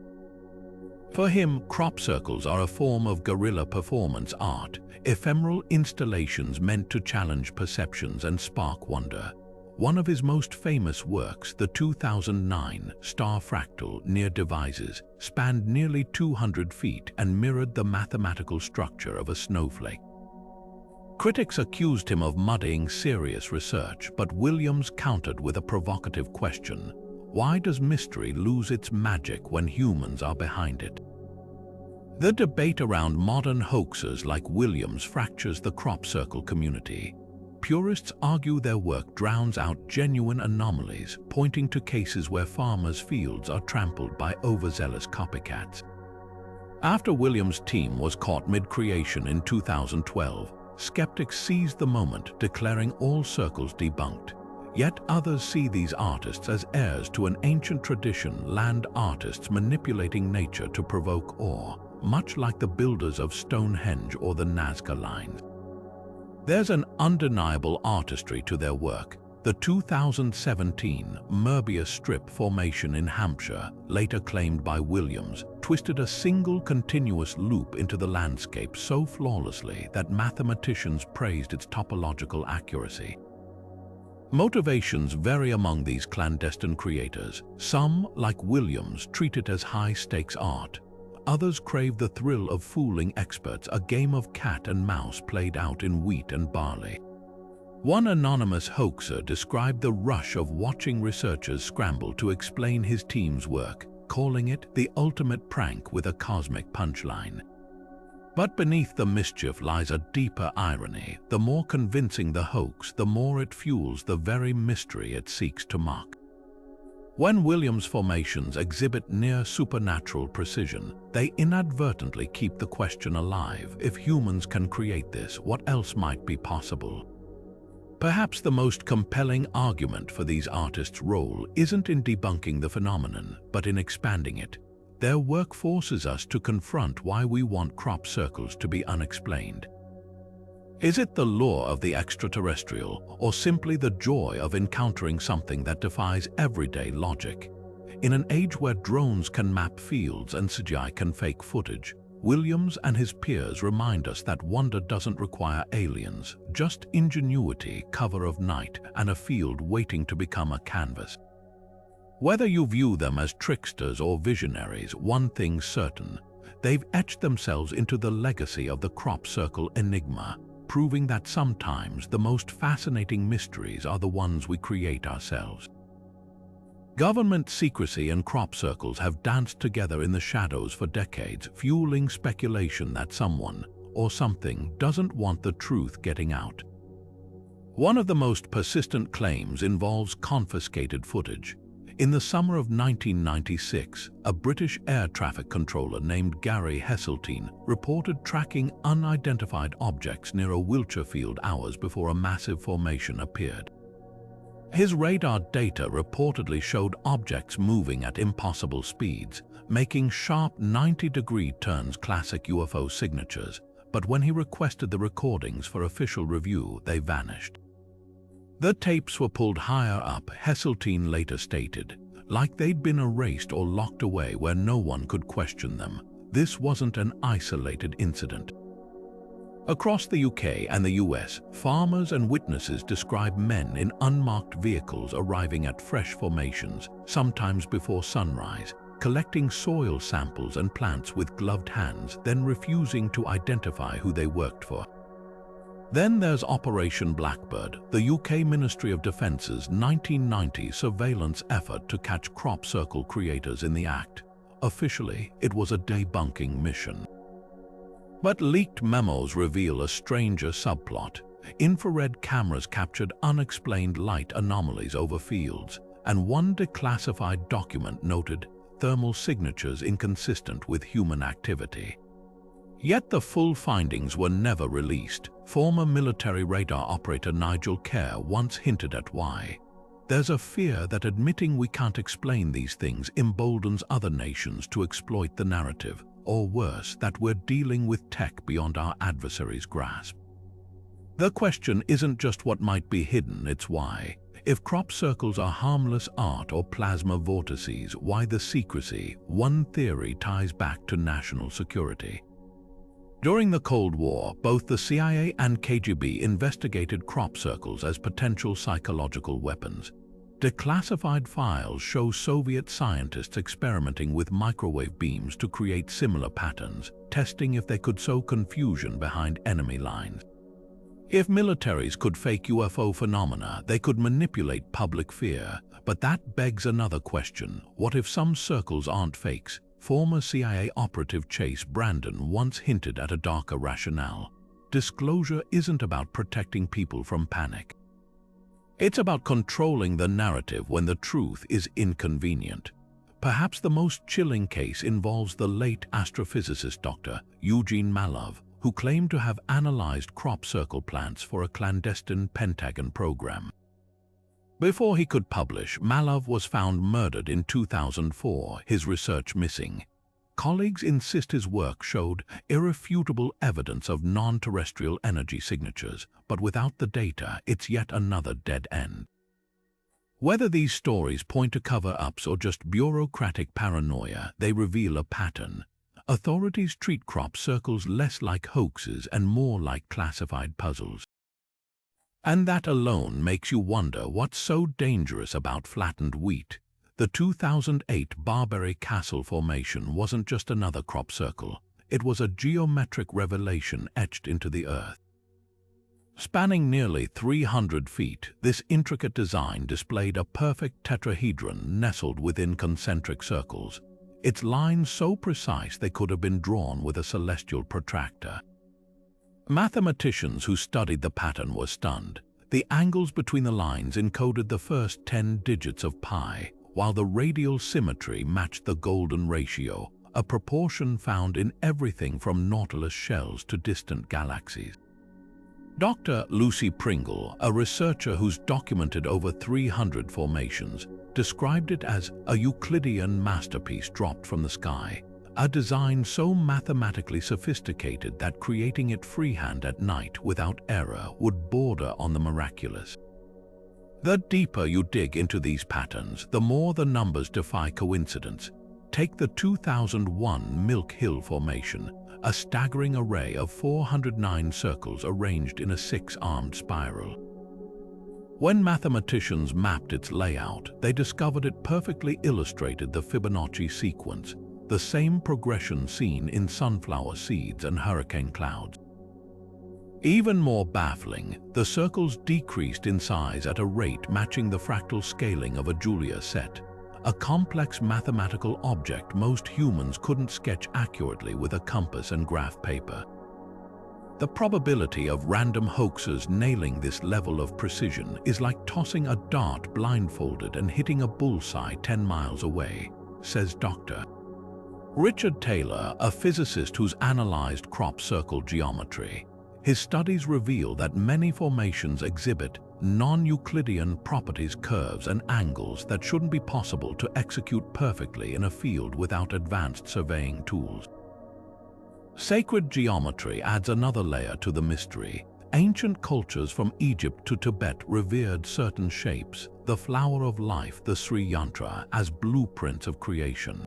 For him, crop circles are a form of guerrilla performance art, ephemeral installations meant to challenge perceptions and spark wonder. One of his most famous works, the 2009 Star Fractal Near Devices, spanned nearly 200 feet and mirrored the mathematical structure of a snowflake. Critics accused him of muddying serious research, but Williams countered with a provocative question: why does mystery lose its magic when humans are behind it? The debate around modern hoaxers like Williams fractures the crop circle community. Purists argue their work drowns out genuine anomalies, pointing to cases where farmers' fields are trampled by overzealous copycats. After Williams' team was caught mid-creation in 2012, Skeptics seized the moment, declaring all circles debunked. Yet others see these artists as heirs to an ancient tradition, land artists manipulating nature to provoke awe, much like the builders of Stonehenge or the Nazca Lines. There's an undeniable artistry to their work. The 2017 Möbius strip formation in Hampshire, later claimed by Williams, twisted a single continuous loop into the landscape so flawlessly that mathematicians praised its topological accuracy. Motivations vary among these clandestine creators. Some, like Williams, treat it as high-stakes art. Others crave the thrill of fooling experts, a game of cat and mouse played out in wheat and barley. One anonymous hoaxer described the rush of watching researchers scramble to explain his team's work, calling it the ultimate prank with a cosmic punchline. But beneath the mischief lies a deeper irony. The more convincing the hoax, the more it fuels the very mystery it seeks to mock. When Williams formations exhibit near supernatural precision, they inadvertently keep the question alive: if humans can create this, what else might be possible? Perhaps the most compelling argument for these artists' role isn't in debunking the phenomenon, but in expanding it. Their work forces us to confront why we want crop circles to be unexplained. Is it the lure of the extraterrestrial, or simply the joy of encountering something that defies everyday logic? In an age where drones can map fields and CGI can fake footage, Williams and his peers remind us that wonder doesn't require aliens, just ingenuity, cover of night, and a field waiting to become a canvas. Whether you view them as tricksters or visionaries, one thing's certain: they've etched themselves into the legacy of the crop circle enigma, proving that sometimes the most fascinating mysteries are the ones we create ourselves. Government secrecy and crop circles have danced together in the shadows for decades, fueling speculation that someone or something doesn't want the truth getting out. One of the most persistent claims involves confiscated footage. In the summer of 1996, a British air traffic controller named Gary Heseltine reported tracking unidentified objects near a Wiltshire field hours before a massive formation appeared. His radar data reportedly showed objects moving at impossible speeds, making sharp 90-degree turns classic UFO signatures, but when he requested the recordings for official review, they vanished. The tapes were pulled higher up, Heseltine later stated, like they'd been erased or locked away where no one could question them. This wasn't an isolated incident. Across the UK and the US, farmers and witnesses describe men in unmarked vehicles arriving at fresh formations, sometimes before sunrise, collecting soil samples and plants with gloved hands, then refusing to identify who they worked for. Then there's Operation Blackbird, the UK Ministry of Defence's 1990 surveillance effort to catch crop circle creators in the act. Officially, it was a debunking mission. But leaked memos reveal a stranger subplot. Infrared cameras captured unexplained light anomalies over fields, and one declassified document noted thermal signatures inconsistent with human activity. Yet the full findings were never released. Former military radar operator Nigel Kerr once hinted at why. There's a fear that admitting we can't explain these things emboldens other nations to exploit the narrative, or worse, that we're dealing with tech beyond our adversaries' grasp. The question isn't just what might be hidden, it's why. If crop circles are harmless art or plasma vortices, why the secrecy? One theory ties back to national security. During the Cold War, both the CIA and KGB investigated crop circles as potential psychological weapons. Declassified files show Soviet scientists experimenting with microwave beams to create similar patterns, testing if they could sow confusion behind enemy lines. If militaries could fake UFO phenomena, they could manipulate public fear. But that begs another question: what if some circles aren't fakes? Former CIA operative Chase Brandon once hinted at a darker rationale. Disclosure isn't about protecting people from panic. It's about controlling the narrative when the truth is inconvenient. Perhaps the most chilling case involves the late astrophysicist Dr. Eugene Malov, who claimed to have analyzed crop circle plants for a clandestine Pentagon program. Before he could publish, Malov was found murdered in 2004, his research missing. Colleagues insist his work showed irrefutable evidence of non-terrestrial energy signatures, but without the data, it's yet another dead end. Whether these stories point to cover-ups or just bureaucratic paranoia, they reveal a pattern. Authorities treat crop circles less like hoaxes and more like classified puzzles. And that alone makes you wonder what's so dangerous about flattened wheat. The 2008 Barbary Castle formation wasn't just another crop circle. It was a geometric revelation etched into the earth. Spanning nearly 300 feet, this intricate design displayed a perfect tetrahedron nestled within concentric circles, its lines so precise they could have been drawn with a celestial protractor. Mathematicians who studied the pattern were stunned. The angles between the lines encoded the first 10 digits of pi, while the radial symmetry matched the golden ratio, a proportion found in everything from nautilus shells to distant galaxies. Dr. Lucy Pringle, a researcher who's documented over 300 formations, described it as a Euclidean masterpiece dropped from the sky, a design so mathematically sophisticated that creating it freehand at night without error would border on the miraculous. The deeper you dig into these patterns, the more the numbers defy coincidence. Take the 2001 Milk Hill Formation, a staggering array of 409 circles arranged in a 6-armed spiral. When mathematicians mapped its layout, they discovered it perfectly illustrated the Fibonacci sequence, the same progression seen in sunflower seeds and hurricane clouds. Even more baffling, the circles decreased in size at a rate matching the fractal scaling of a Julia set, a complex mathematical object most humans couldn't sketch accurately with a compass and graph paper. The probability of random hoaxers nailing this level of precision is like tossing a dart blindfolded and hitting a bullseye 10 miles away, says Dr. Richard Taylor, a physicist who's analyzed crop circle geometry. His studies reveal that many formations exhibit non-Euclidean properties, curves and angles that shouldn't be possible to execute perfectly in a field without advanced surveying tools. Sacred geometry adds another layer to the mystery. Ancient cultures from Egypt to Tibet revered certain shapes, the flower of life, the Sri Yantra, as blueprints of creation.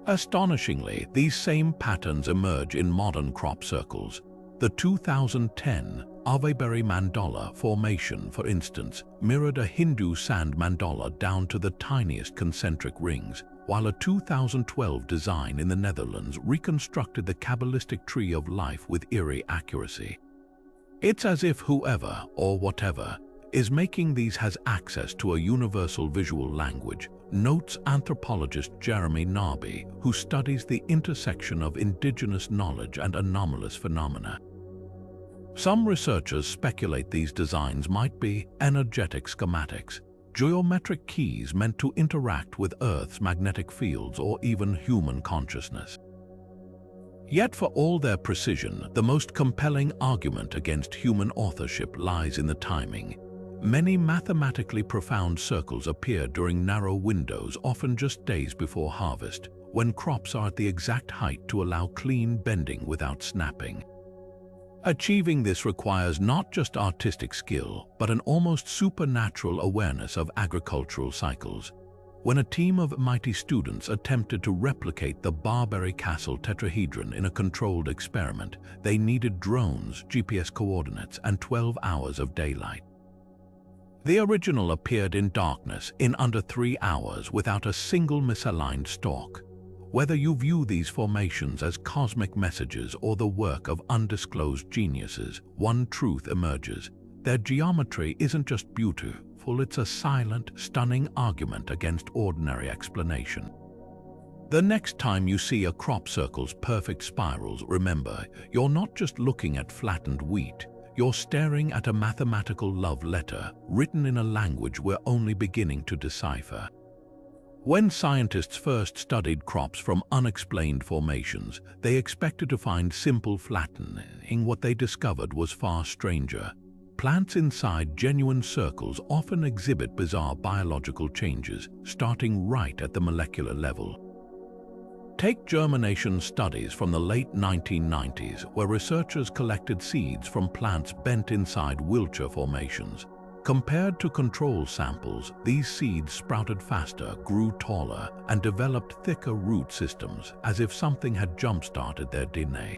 Astonishingly, these same patterns emerge in modern crop circles. The 2010 Aveberry mandala formation, for instance, mirrored a Hindu sand mandala down to the tiniest concentric rings, while a 2012 design in the Netherlands reconstructed the Kabbalistic tree of life with eerie accuracy. It's as if whoever, or whatever, is making these has access to a universal visual language, notes anthropologist Jeremy Narby, who studies the intersection of indigenous knowledge and anomalous phenomena. Some researchers speculate these designs might be energetic schematics, geometric keys meant to interact with Earth's magnetic fields or even human consciousness. Yet for all their precision, the most compelling argument against human authorship lies in the timing. Many mathematically profound circles appear during narrow windows, often just days before harvest, when crops are at the exact height to allow clean bending without snapping. Achieving this requires not just artistic skill, but an almost supernatural awareness of agricultural cycles. When a team of MIT students attempted to replicate the Barbary Castle tetrahedron in a controlled experiment, they needed drones, GPS coordinates, and 12 hours of daylight. The original appeared in darkness in under 3 hours without a single misaligned stalk. Whether you view these formations as cosmic messages or the work of undisclosed geniuses, one truth emerges. Their geometry isn't just beautiful, it's a silent, stunning argument against ordinary explanation. The next time you see a crop circle's perfect spirals, remember, you're not just looking at flattened wheat, you're staring at a mathematical love letter written in a language we're only beginning to decipher. When scientists first studied crops from unexplained formations, they expected to find simple flattening. What they discovered was far stranger. plants inside genuine circles often exhibit bizarre biological changes, starting right at the molecular level. Take germination studies from the late 1990s, where researchers collected seeds from plants bent inside Wilshire formations. Compared to control samples, these seeds sprouted faster, grew taller, and developed thicker root systems, as if something had jump-started their DNA.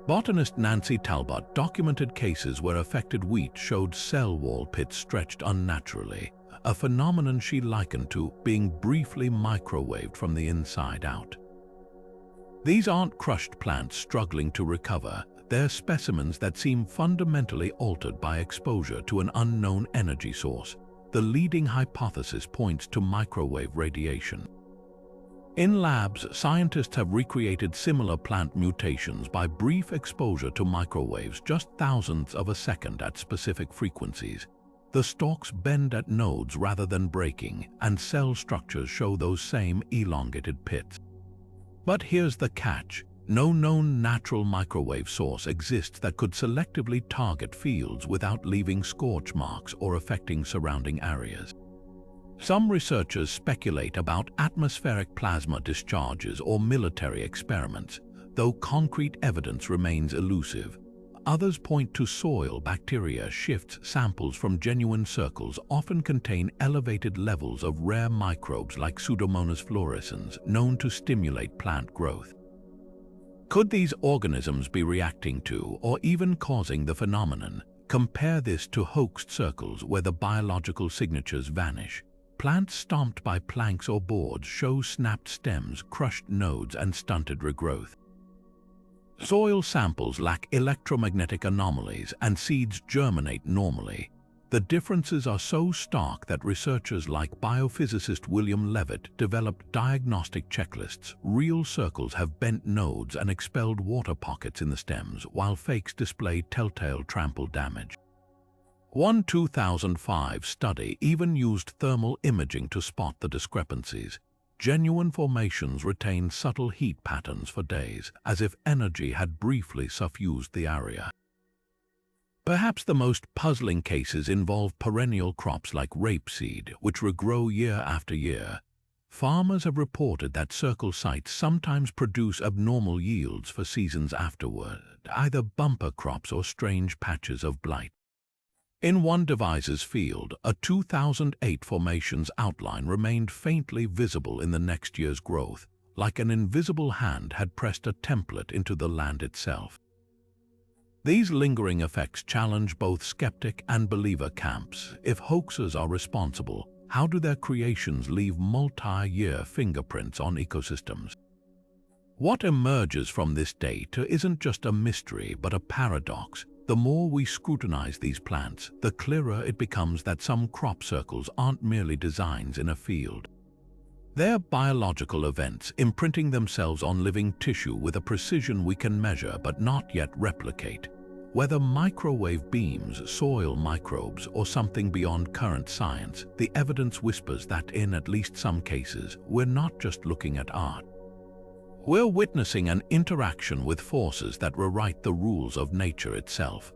Botanist Nancy Talbot documented cases where affected wheat showed cell wall pits stretched unnaturally, a phenomenon she likened to being briefly microwaved from the inside out. These aren't crushed plants struggling to recover, they're specimens that seem fundamentally altered by exposure to an unknown energy source. The leading hypothesis points to microwave radiation. In labs, scientists have recreated similar plant mutations by brief exposure to microwaves just thousandths of a second at specific frequencies. The stalks bend at nodes rather than breaking, and cell structures show those same elongated pits. But here's the catch. No known natural microwave source exists that could selectively target fields without leaving scorch marks or affecting surrounding areas. Some researchers speculate about atmospheric plasma discharges or military experiments, though concrete evidence remains elusive. Others point to soil bacteria shifts. Samples from genuine circles often contain elevated levels of rare microbes like Pseudomonas fluorescens, known to stimulate plant growth. Could these organisms be reacting to or even causing the phenomenon? Compare this to hoaxed circles where the biological signatures vanish. Plants stomped by planks or boards show snapped stems, crushed nodes, and stunted regrowth. Soil samples lack electromagnetic anomalies, and seeds germinate normally. The differences are so stark that researchers like biophysicist William Levitt developed diagnostic checklists. Real circles have bent nodes and expelled water pockets in the stems, while fakes display telltale trample damage. One 2005 study even used thermal imaging to spot the discrepancies. Genuine formations retain subtle heat patterns for days, as if energy had briefly suffused the area. Perhaps the most puzzling cases involve perennial crops like rapeseed, which regrow year after year. Farmers have reported that circle sites sometimes produce abnormal yields for seasons afterward, either bumper crops or strange patches of blight. In one device's field, a 2008 formation's outline remained faintly visible in the next year's growth, like an invisible hand had pressed a template into the land itself. These lingering effects challenge both skeptic and believer camps. If hoaxers are responsible, how do their creations leave multi-year fingerprints on ecosystems? What emerges from this data isn't just a mystery but a paradox. The more we scrutinize these plants, the clearer it becomes that some crop circles aren't merely designs in a field. They're biological events imprinting themselves on living tissue with a precision we can measure but not yet replicate. Whether microwave beams, soil microbes, or something beyond current science, the evidence whispers that in at least some cases, we're not just looking at art. We're witnessing an interaction with forces that rewrite the rules of nature itself.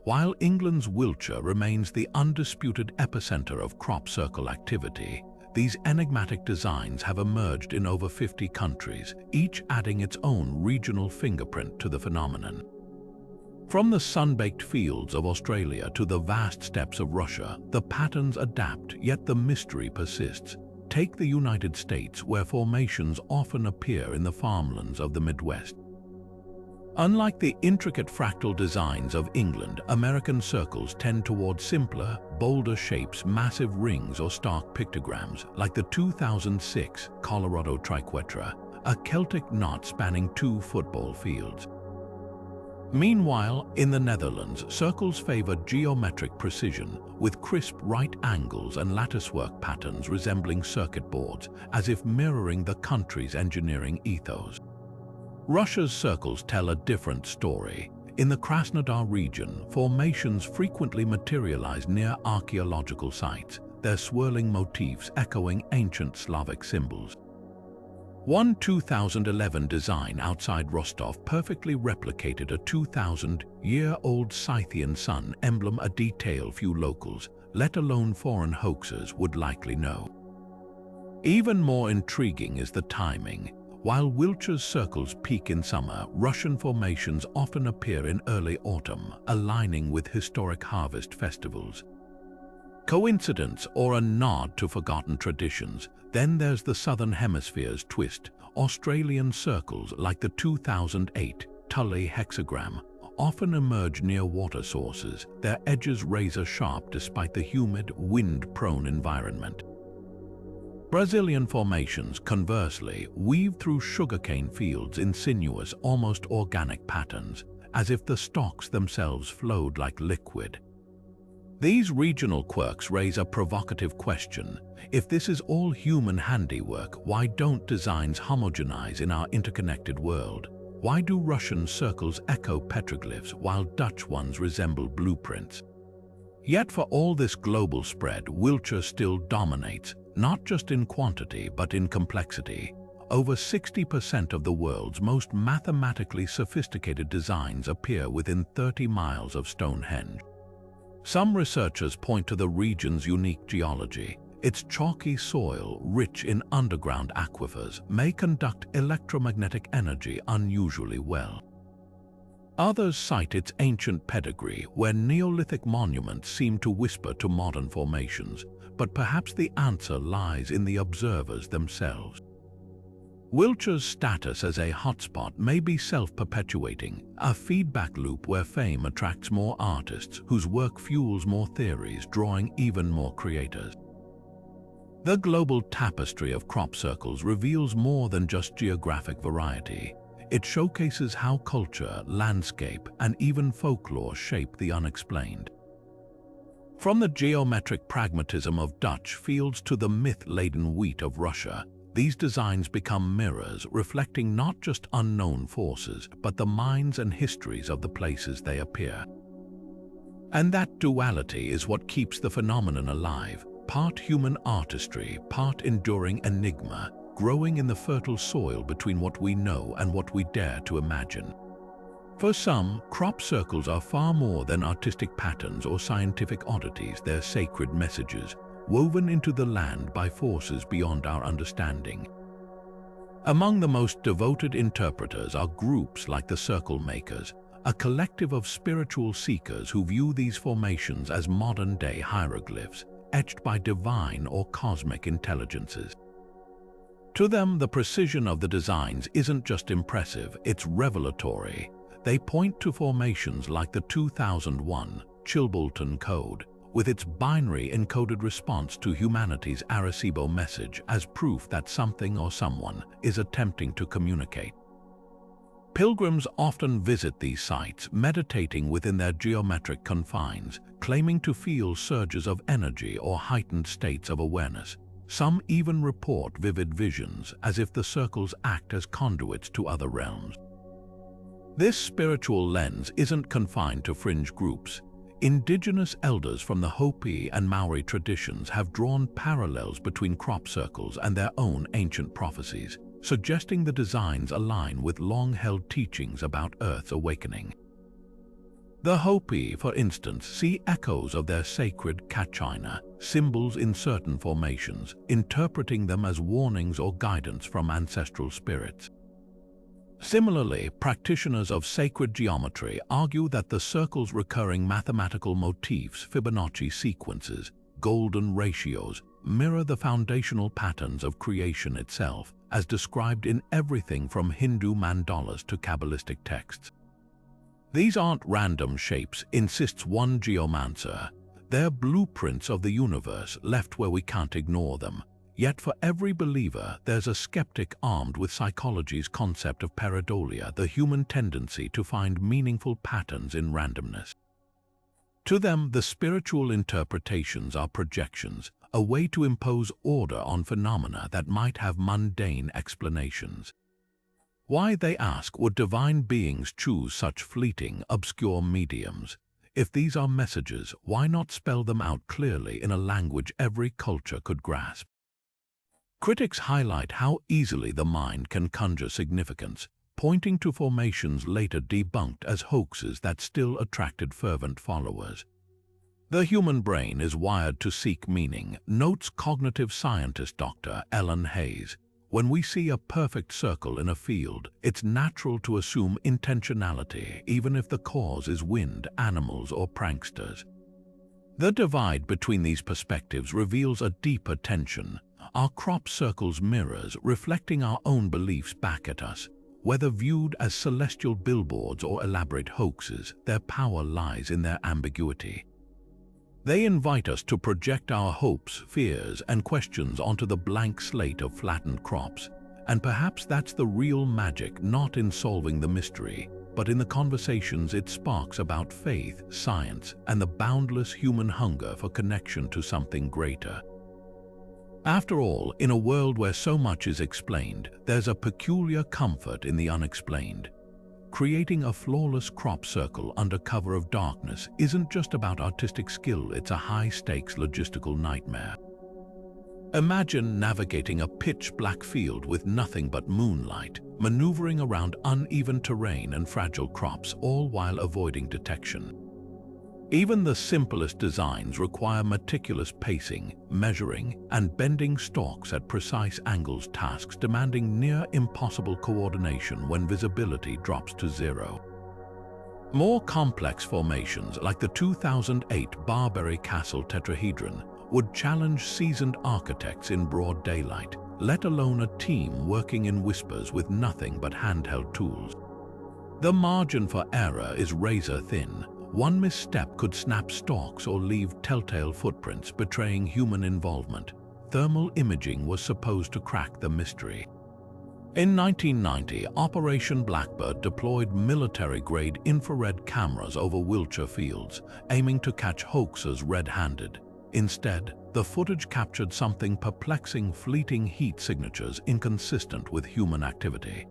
While England's Wiltshire remains the undisputed epicenter of crop circle activity, these enigmatic designs have emerged in over 50 countries, each adding its own regional fingerprint to the phenomenon. From the sun-baked fields of Australia to the vast steppes of Russia, the patterns adapt, yet the mystery persists. Take the United States, where formations often appear in the farmlands of the Midwest. Unlike the intricate fractal designs of England, American circles tend toward simpler, bolder shapes, massive rings or stark pictograms, like the 2006 Colorado Triquetra, a Celtic knot spanning 2 football fields. Meanwhile, in the Netherlands, circles favor geometric precision, with crisp right angles and latticework patterns resembling circuit boards, as if mirroring the country's engineering ethos. Russia's circles tell a different story. In the Krasnodar region, formations frequently materialize near archaeological sites, their swirling motifs echoing ancient Slavic symbols. One 2011 design outside Rostov perfectly replicated a 2,000-year-old Scythian sun emblem, a detail few locals, let alone foreign hoaxers, would likely know. Even more intriguing is the timing. While Wiltshire's circles peak in summer, Russian formations often appear in early autumn, aligning with historic harvest festivals. Coincidence or a nod to forgotten traditions? Then there's the Southern Hemisphere's twist. Australian circles like the 2008 Tully hexagram often emerge near water sources, their edges razor-sharp despite the humid, wind-prone environment. Brazilian formations, conversely, weave through sugarcane fields in sinuous, almost organic patterns, as if the stalks themselves flowed like liquid. These regional quirks raise a provocative question. If this is all human handiwork, why don't designs homogenize in our interconnected world? Why do Russian circles echo petroglyphs while Dutch ones resemble blueprints? Yet for all this global spread, Wiltshire still dominates, not just in quantity but in complexity. Over 60% of the world's most mathematically sophisticated designs appear within 30 miles of Stonehenge. Some researchers point to the region's unique geology. Its chalky soil, rich in underground aquifers, may conduct electromagnetic energy unusually well. Others cite its ancient pedigree, where Neolithic monuments seem to whisper to modern formations, but perhaps the answer lies in the observers themselves. Wiltshire's status as a hotspot may be self-perpetuating, a feedback loop where fame attracts more artists whose work fuels more theories, drawing even more creators. The global tapestry of crop circles reveals more than just geographic variety. It showcases how culture, landscape, and even folklore shape the unexplained. From the geometric pragmatism of Dutch fields to the myth-laden wheat of Russia, these designs become mirrors, reflecting not just unknown forces, but the minds and histories of the places they appear. And that duality is what keeps the phenomenon alive, part human artistry, part enduring enigma, growing in the fertile soil between what we know and what we dare to imagine. For some, crop circles are far more than artistic patterns or scientific oddities. They're sacred messages, woven into the land by forces beyond our understanding. Among the most devoted interpreters are groups like the Circle Makers, a collective of spiritual seekers who view these formations as modern-day hieroglyphs, etched by divine or cosmic intelligences. To them, the precision of the designs isn't just impressive, it's revelatory. They point to formations like the 2001 Chilbolton Code, with its binary encoded response to humanity's Arecibo message as proof that something or someone is attempting to communicate. Pilgrims often visit these sites, meditating within their geometric confines, claiming to feel surges of energy or heightened states of awareness. Some even report vivid visions, as if the circles act as conduits to other realms. This spiritual lens isn't confined to fringe groups. Indigenous elders from the Hopi and Maori traditions have drawn parallels between crop circles and their own ancient prophecies, suggesting the designs align with long-held teachings about Earth's awakening. The Hopi, for instance, see echoes of their sacred kachina, symbols in certain formations, interpreting them as warnings or guidance from ancestral spirits. Similarly, practitioners of sacred geometry argue that the circle's recurring mathematical motifs, Fibonacci sequences, golden ratios, mirror the foundational patterns of creation itself, as described in everything from Hindu mandalas to Kabbalistic texts. These aren't random shapes, insists one geomancer. They're blueprints of the universe, left where we can't ignore them. Yet for every believer, there's a skeptic armed with psychology's concept of pareidolia, the human tendency to find meaningful patterns in randomness. To them, the spiritual interpretations are projections, a way to impose order on phenomena that might have mundane explanations. Why, they ask, would divine beings choose such fleeting, obscure mediums? If these are messages, why not spell them out clearly in a language every culture could grasp? Critics highlight how easily the mind can conjure significance, pointing to formations later debunked as hoaxes that still attracted fervent followers. The human brain is wired to seek meaning, notes cognitive scientist Dr. Ellen Hayes. When we see a perfect circle in a field, it's natural to assume intentionality, even if the cause is wind, animals, or pranksters. The divide between these perspectives reveals a deeper tension. Our crop circles mirrors, reflecting our own beliefs back at us. Whether viewed as celestial billboards or elaborate hoaxes, their power lies in their ambiguity. They invite us to project our hopes, fears, and questions onto the blank slate of flattened crops. And perhaps that's the real magic, not in solving the mystery, but in the conversations it sparks about faith, science, and the boundless human hunger for connection to something greater. After all, in a world where so much is explained, there's a peculiar comfort in the unexplained. Creating a flawless crop circle under cover of darkness isn't just about artistic skill, it's a high-stakes logistical nightmare. Imagine navigating a pitch-black field with nothing but moonlight, maneuvering around uneven terrain and fragile crops, all while avoiding detection. Even the simplest designs require meticulous pacing, measuring, and bending stalks at precise angles, tasks demanding near-impossible coordination when visibility drops to zero. More complex formations, like the 2008 Barbary Castle tetrahedron, would challenge seasoned architects in broad daylight, let alone a team working in whispers with nothing but handheld tools. The margin for error is razor-thin. One misstep could snap stalks or leave telltale footprints betraying human involvement. Thermal imaging was supposed to crack the mystery. In 1990, Operation Blackbird deployed military-grade infrared cameras over Wiltshire fields, aiming to catch hoaxers red-handed. Instead, the footage captured something perplexing: fleeting heat signatures inconsistent with human activity.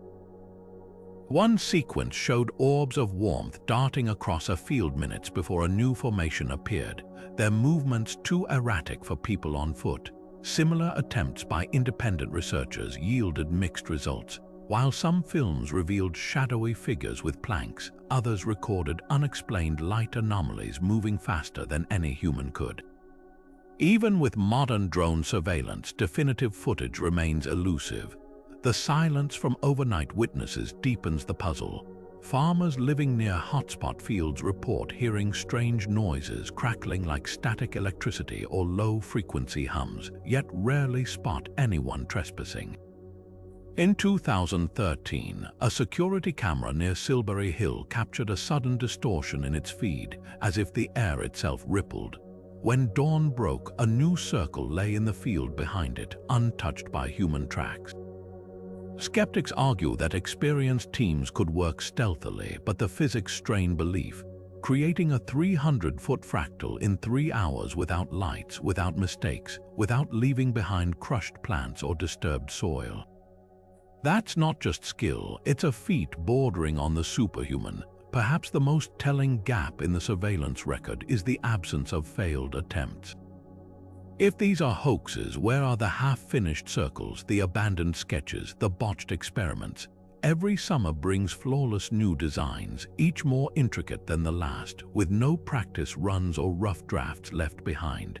One sequence showed orbs of warmth darting across a field minutes before a new formation appeared, their movements too erratic for people on foot. Similar attempts by independent researchers yielded mixed results. While some films revealed shadowy figures with planks, others recorded unexplained light anomalies moving faster than any human could. Even with modern drone surveillance, definitive footage remains elusive. The silence from overnight witnesses deepens the puzzle. Farmers living near hotspot fields report hearing strange noises crackling like static electricity or low-frequency hums, yet rarely spot anyone trespassing. In 2013, a security camera near Silbury Hill captured a sudden distortion in its feed, as if the air itself rippled. When dawn broke, a new circle lay in the field behind it, untouched by human tracks. Skeptics argue that experienced teams could work stealthily, but the physics strain belief. Creating a 300-foot fractal in 3 hours without lights, without mistakes, without leaving behind crushed plants or disturbed soil. That's not just skill, it's a feat bordering on the superhuman. Perhaps the most telling gap in the surveillance record is the absence of failed attempts. If these are hoaxes, where are the half-finished circles, the abandoned sketches, the botched experiments? Every summer brings flawless new designs, each more intricate than the last, with no practice runs or rough drafts left behind.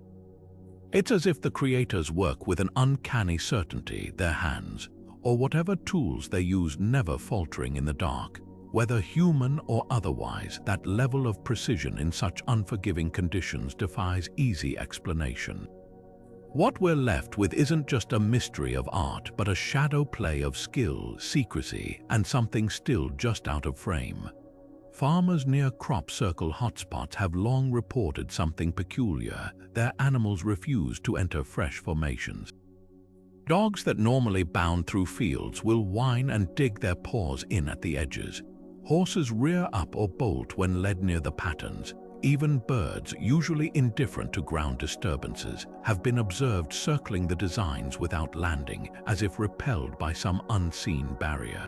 It's as if the creators work with an uncanny certainty, their hands, or whatever tools they use, never faltering in the dark. Whether human or otherwise, that level of precision in such unforgiving conditions defies easy explanation. What we're left with isn't just a mystery of art, but a shadow play of skill, secrecy, and something still just out of frame. Farmers near crop circle hotspots have long reported something peculiar. Their animals refuse to enter fresh formations. Dogs that normally bound through fields will whine and dig their paws in at the edges. Horses rear up or bolt when led near the patterns. Even birds, usually indifferent to ground disturbances, have been observed circling the designs without landing, as if repelled by some unseen barrier.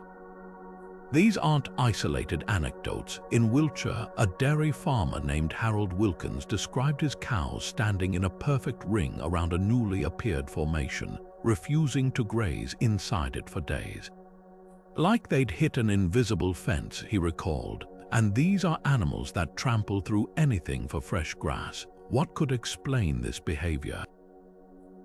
These aren't isolated anecdotes. In Wiltshire, a dairy farmer named Harold Wilkins described his cows standing in a perfect ring around a newly appeared formation, refusing to graze inside it for days. Like they'd hit an invisible fence, he recalled, and these are animals that trample through anything for fresh grass. What could explain this behavior?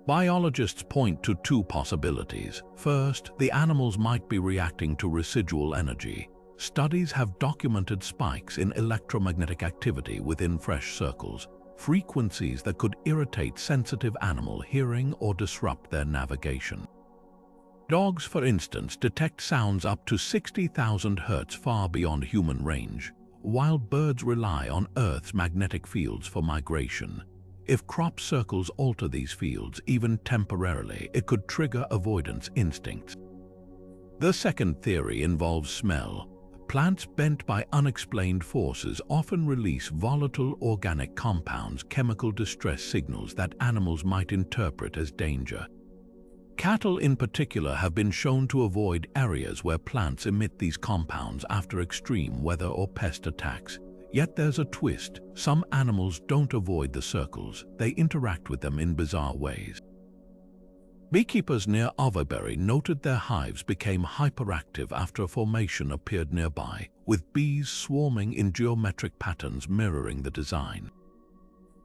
Biologists point to two possibilities. First, the animals might be reacting to residual energy. Studies have documented spikes in electromagnetic activity within fresh circles, frequencies that could irritate sensitive animal hearing or disrupt their navigation. Dogs, for instance, detect sounds up to 60,000 Hz far beyond human range, while birds rely on Earth's magnetic fields for migration. If crop circles alter these fields, even temporarily, it could trigger avoidance instincts. The second theory involves smell. Plants bent by unexplained forces often release volatile organic compounds, chemical distress signals that animals might interpret as danger. Cattle in particular have been shown to avoid areas where plants emit these compounds after extreme weather or pest attacks. Yet there's a twist. Some animals don't avoid the circles, they interact with them in bizarre ways. Beekeepers near Overbury noted their hives became hyperactive after a formation appeared nearby, with bees swarming in geometric patterns mirroring the design.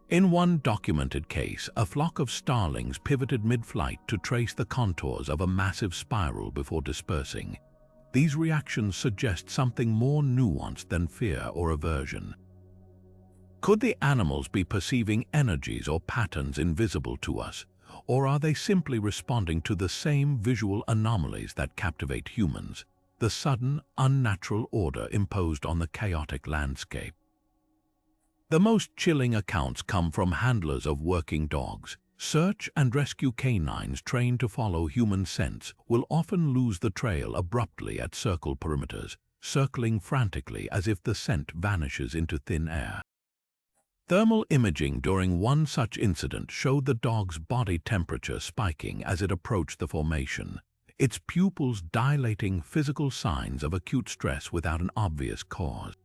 In one documented case, a flock of starlings pivoted mid-flight to trace the contours of a massive spiral before dispersing. These reactions suggest something more nuanced than fear or aversion. Could the animals be perceiving energies or patterns invisible to us, or are they simply responding to the same visual anomalies that captivate humans, the sudden, unnatural order imposed on the chaotic landscape? The most chilling accounts come from handlers of working dogs. Search and rescue canines trained to follow human scents will often lose the trail abruptly at circle perimeters, circling frantically as if the scent vanishes into thin air. Thermal imaging during one such incident showed the dog's body temperature spiking as it approached the formation, its pupils dilating, physical signs of acute stress without an obvious cause.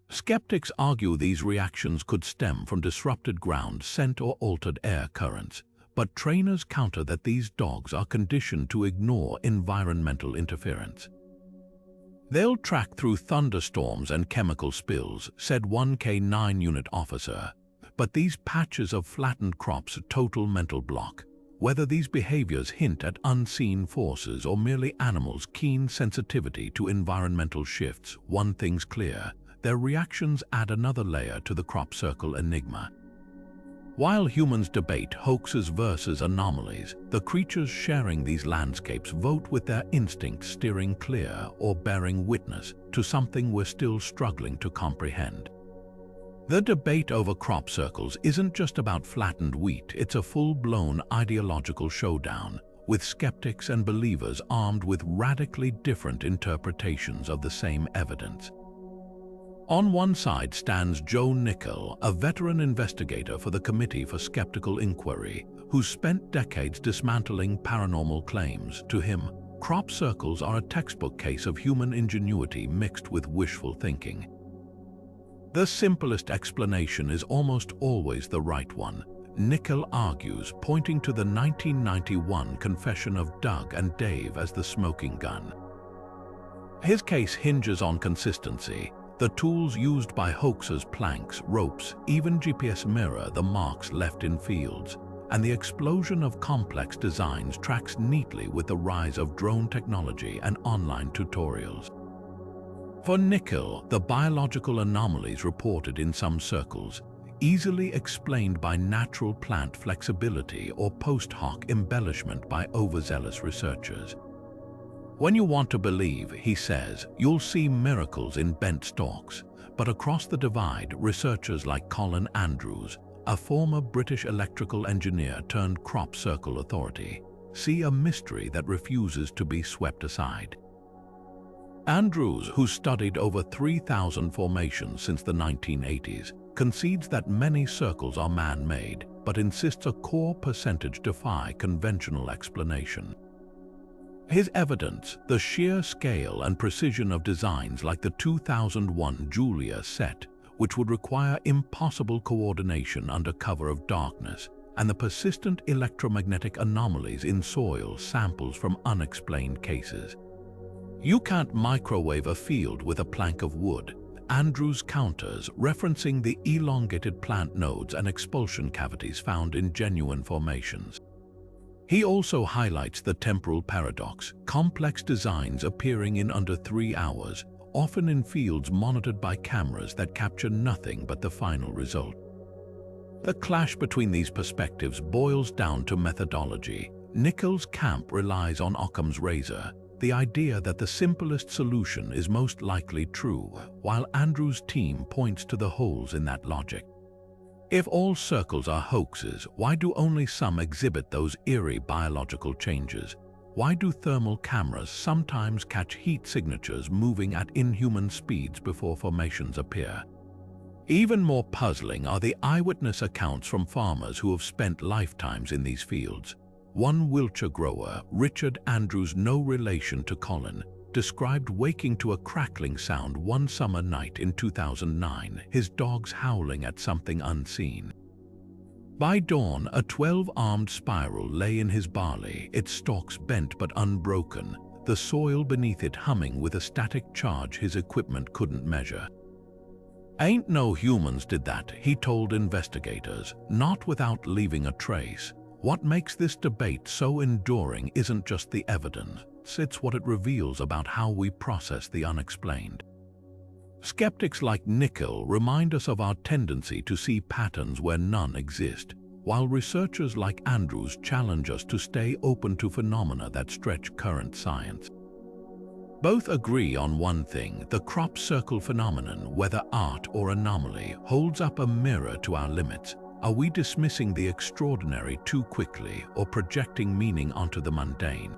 Skeptics argue these reactions could stem from disrupted ground scent or altered air currents, but trainers counter that these dogs are conditioned to ignore environmental interference. They'll track through thunderstorms and chemical spills, said one K9 unit officer, but these patches of flattened crops total mental block. Whether these behaviors hint at unseen forces or merely animals' keen sensitivity to environmental shifts, one thing's clear: their reactions add another layer to the crop circle enigma. While humans debate hoaxes versus anomalies, the creatures sharing these landscapes vote with their instincts, steering clear or bearing witness to something we're still struggling to comprehend. The debate over crop circles isn't just about flattened wheat, it's a full-blown ideological showdown, with skeptics and believers armed with radically different interpretations of the same evidence. On one side stands Joe Nickell, a veteran investigator for the Committee for Skeptical Inquiry, who spent decades dismantling paranormal claims. To him, crop circles are a textbook case of human ingenuity mixed with wishful thinking. The simplest explanation is almost always the right one, Nickell argues, pointing to the 1991 confession of Doug and Dave as the smoking gun. His case hinges on consistency. The tools used by hoaxers, planks, ropes, even GPS mirror the marks left in fields, and the explosion of complex designs tracks neatly with the rise of drone technology and online tutorials. For Nickell, the biological anomalies reported in some circles, easily explained by natural plant flexibility or post hoc embellishment by overzealous researchers. When you want to believe, he says, you'll see miracles in bent stalks, but across the divide, researchers like Colin Andrews, a former British electrical engineer turned crop circle authority, see a mystery that refuses to be swept aside. Andrews, who studied over 3,000 formations since the 1980s, concedes that many circles are man-made, but insists a core percentage defy conventional explanation. His evidence, the sheer scale and precision of designs like the 2001 Julia set, which would require impossible coordination under cover of darkness, and the persistent electromagnetic anomalies in soil samples from unexplained cases. You can't microwave a field with a plank of wood. Andrews counters, referencing the elongated plant nodes and expulsion cavities found in genuine formations. He also highlights the temporal paradox, complex designs appearing in under 3 hours, often in fields monitored by cameras that capture nothing but the final result. The clash between these perspectives boils down to methodology. Nichols' camp relies on Occam's razor, the idea that the simplest solution is most likely true, while Andrews' team points to the holes in that logic. If all circles are hoaxes, why do only some exhibit those eerie biological changes? Why do thermal cameras sometimes catch heat signatures moving at inhuman speeds before formations appear? Even more puzzling are the eyewitness accounts from farmers who have spent lifetimes in these fields. One Wiltshire grower, Richard Andrews, no relation to Colin, described waking to a crackling sound one summer night in 2009, his dogs howling at something unseen. By dawn, a 12-armed spiral lay in his barley, its stalks bent but unbroken, the soil beneath it humming with a static charge his equipment couldn't measure. "Ain't no humans did that," he told investigators, not without leaving a trace. What makes this debate so enduring isn't just the evidence, it's what it reveals about how we process the unexplained. Skeptics like Nichols remind us of our tendency to see patterns where none exist, while researchers like Andrews challenge us to stay open to phenomena that stretch current science. Both agree on one thing: the crop circle phenomenon, whether art or anomaly, holds up a mirror to our limits. Are we dismissing the extraordinary too quickly or projecting meaning onto the mundane?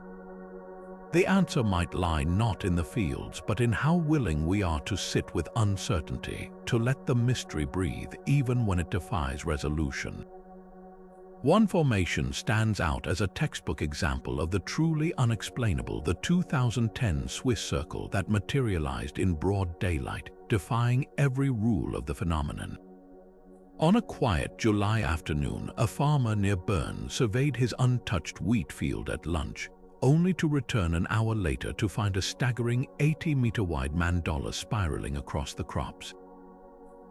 The answer might lie not in the fields, but in how willing we are to sit with uncertainty, to let the mystery breathe even when it defies resolution. One formation stands out as a textbook example of the truly unexplainable: the 2010 Swiss circle that materialized in broad daylight, defying every rule of the phenomenon. On a quiet July afternoon, a farmer near Bern surveyed his untouched wheat field at lunch, only to return an hour later to find a staggering 80-meter-wide mandala spiraling across the crops.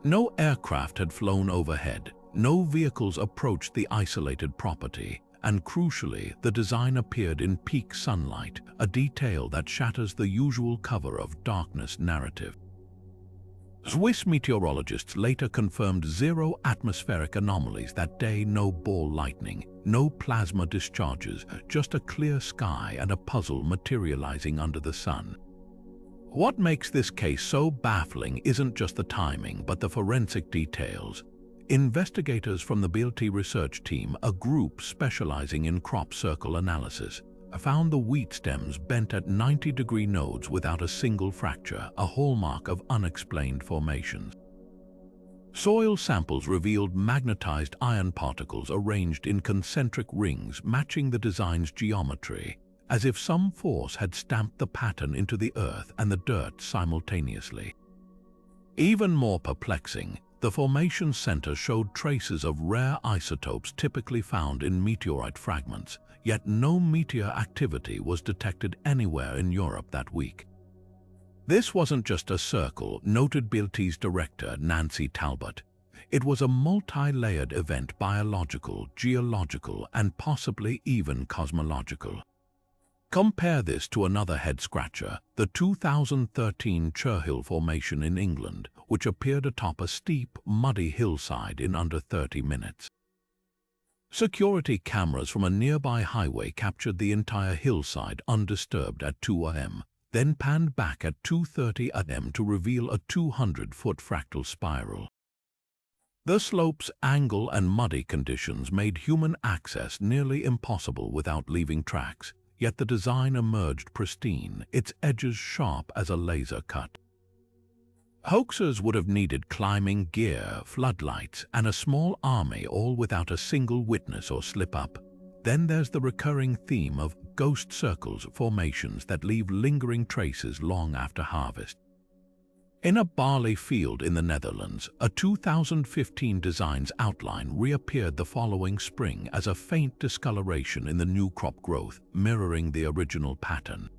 No aircraft had flown overhead, no vehicles approached the isolated property, and crucially, the design appeared in peak sunlight, a detail that shatters the usual cover of darkness narrative. Swiss meteorologists later confirmed 0 atmospheric anomalies that day: no ball lightning, no plasma discharges, just a clear sky and a puzzle materializing under the sun. What makes this case so baffling isn't just the timing, but the forensic details. Investigators from the BLT research team, a group specializing in crop circle analysis, found the wheat stems bent at 90-degree nodes without a single fracture, a hallmark of unexplained formations. Soil samples revealed magnetized iron particles arranged in concentric rings matching the design's geometry, as if some force had stamped the pattern into the earth and the dirt simultaneously. Even more perplexing, the formation's center showed traces of rare isotopes typically found in meteorite fragments, yet no meteor activity was detected anywhere in Europe that week. This wasn't just a circle, noted BLT's director Nancy Talbot. It was a multi-layered event: biological, geological, and possibly even cosmological. Compare this to another head-scratcher, the 2013 Churchill Formation in England, which appeared atop a steep, muddy hillside in under 30 minutes. Security cameras from a nearby highway captured the entire hillside undisturbed at 2 a.m., then panned back at 2:30 a.m. to reveal a 200-foot fractal spiral. The slope's angle and muddy conditions made human access nearly impossible without leaving tracks, yet the design emerged pristine, its edges sharp as a laser cut. Hoaxers would have needed climbing gear, floodlights, and a small army, all without a single witness or slip-up. Then there's the recurring theme of ghost circles, formations that leave lingering traces long after harvest. In a barley field in the Netherlands, a 2015 design's outline reappeared the following spring as a faint discoloration in the new crop growth, mirroring the original pattern.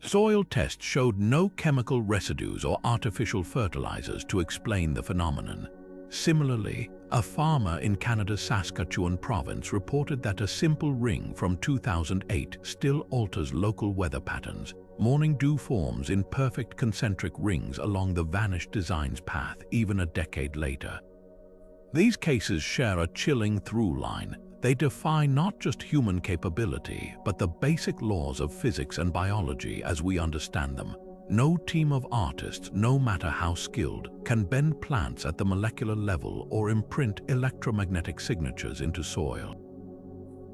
Soil tests showed no chemical residues or artificial fertilizers to explain the phenomenon. Similarly, a farmer in Canada's Saskatchewan province reported that a simple ring from 2008 still alters local weather patterns. Morning dew forms in perfect concentric rings along the vanished design's path even a decade later. These cases share a chilling through line. They defy not just human capability, but the basic laws of physics and biology as we understand them. No team of artists, no matter how skilled, can bend plants at the molecular level or imprint electromagnetic signatures into soil.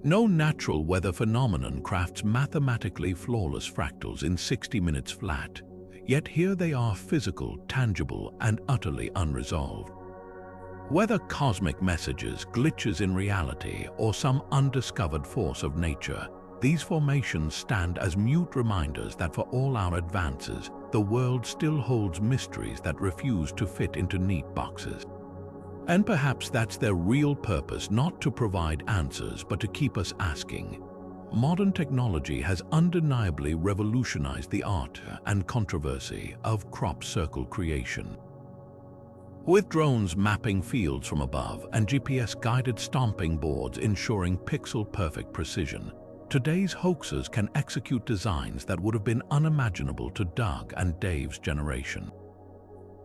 No natural weather phenomenon crafts mathematically flawless fractals in 60 minutes flat, yet here they are, physical, tangible, and utterly unresolved. Whether cosmic messages, glitches in reality, or some undiscovered force of nature, these formations stand as mute reminders that for all our advances, the world still holds mysteries that refuse to fit into neat boxes. And perhaps that's their real purpose, not to provide answers, but to keep us asking. Modern technology has undeniably revolutionized the art and controversy of crop circle creation. With drones mapping fields from above and GPS-guided stomping boards ensuring pixel-perfect precision, today's hoaxers can execute designs that would have been unimaginable to Doug and Dave's generation.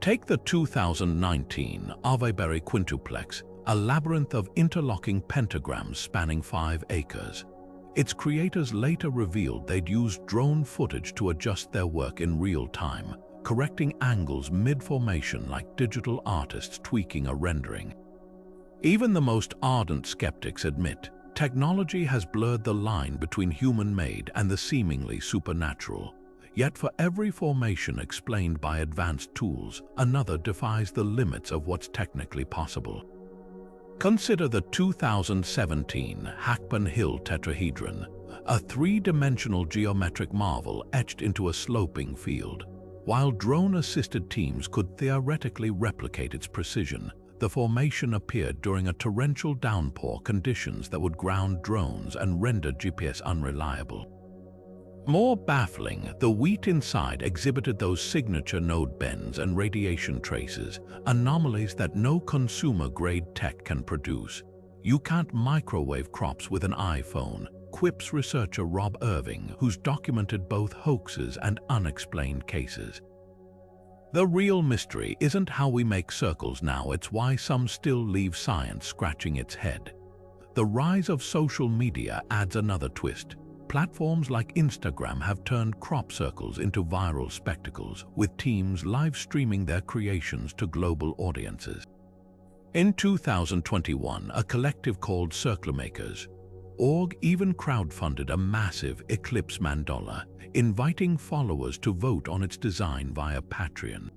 Take the 2019 Aveberry quintuplex, a labyrinth of interlocking pentagrams spanning 5 acres. Its creators later revealed they'd used drone footage to adjust their work in real time, correcting angles mid-formation like digital artists tweaking a rendering. Even the most ardent skeptics admit, technology has blurred the line between human-made and the seemingly supernatural. Yet for every formation explained by advanced tools, another defies the limits of what's technically possible. Consider the 2017 Hackburn Hill tetrahedron, a 3-dimensional geometric marvel etched into a sloping field. While drone-assisted teams could theoretically replicate its precision, the formation appeared during a torrential downpour, conditions that would ground drones and render GPS unreliable. More baffling, the wheat inside exhibited those signature node bends and radiation traces, anomalies that no consumer-grade tech can produce. You can't microwave crops with an iPhone, quips researcher Rob Irving, who's documented both hoaxes and unexplained cases. The real mystery isn't how we make circles now, it's why some still leave science scratching its head. The rise of social media adds another twist. Platforms like Instagram have turned crop circles into viral spectacles, with teams live streaming their creations to global audiences. In 2021, a collective called Circlemakers.org even crowdfunded a massive eclipse mandala, inviting followers to vote on its design via Patreon.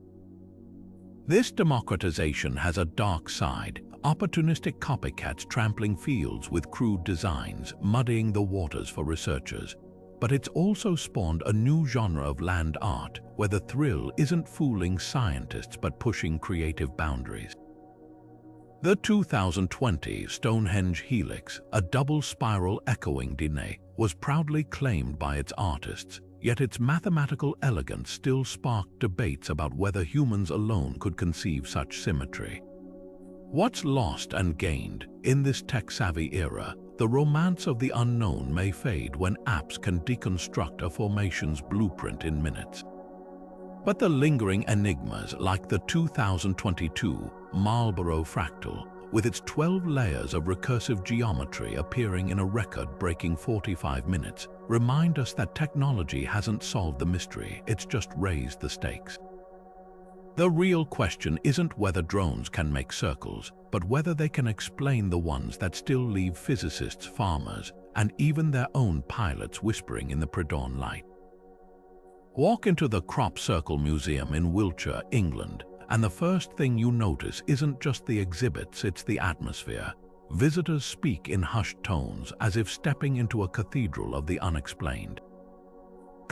This democratization has a dark side. Opportunistic copycats trampling fields with crude designs, muddying the waters for researchers. But it's also spawned a new genre of land art, where the thrill isn't fooling scientists but pushing creative boundaries. The 2020 Stonehenge helix, a double-spiral echoing dene, was proudly claimed by its artists, yet its mathematical elegance still sparked debates about whether humans alone could conceive such symmetry. What's lost and gained in this tech-savvy era? The romance of the unknown may fade when apps can deconstruct a formation's blueprint in minutes. But the lingering enigmas, like the 2022 Marlborough fractal, with its 12 layers of recursive geometry appearing in a record-breaking 45 minutes, remind us that technology hasn't solved the mystery, it's just raised the stakes. The real question isn't whether drones can make circles, but whether they can explain the ones that still leave physicists, farmers, and even their own pilots whispering in the pre-dawn light. Walk into the Crop Circle Museum in Wiltshire, England, and the first thing you notice isn't just the exhibits, it's the atmosphere. Visitors speak in hushed tones as if stepping into a cathedral of the unexplained.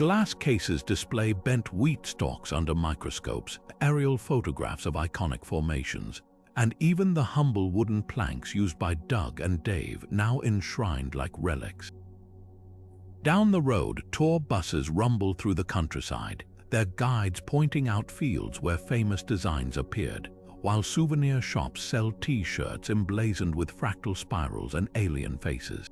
Glass cases display bent wheat stalks under microscopes, aerial photographs of iconic formations, and even the humble wooden planks used by Doug and Dave, now enshrined like relics. Down the road, tour buses rumble through the countryside, their guides pointing out fields where famous designs appeared, while souvenir shops sell T-shirts emblazoned with fractal spirals and alien faces.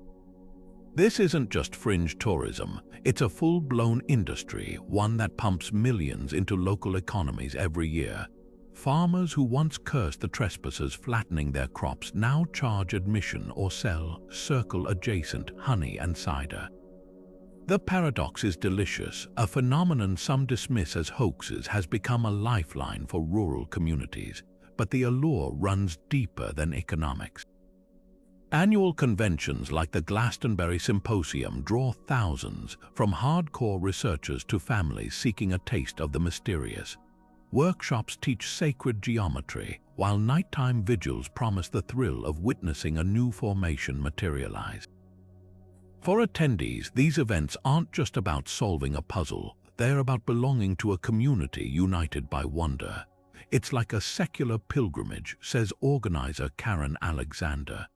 This isn't just fringe tourism, it's a full-blown industry, one that pumps millions into local economies every year. Farmers who once cursed the trespassers flattening their crops now charge admission or sell circle-adjacent honey and cider. The paradox is delicious. A phenomenon some dismiss as hoaxes has become a lifeline for rural communities, but the allure runs deeper than economics. Annual conventions like the Glastonbury Symposium draw thousands, from hardcore researchers to families seeking a taste of the mysterious. Workshops teach sacred geometry, while nighttime vigils promise the thrill of witnessing a new formation materialize. For attendees, these events aren't just about solving a puzzle, they're about belonging to a community united by wonder. It's like a secular pilgrimage, says organizer Karen Alexander.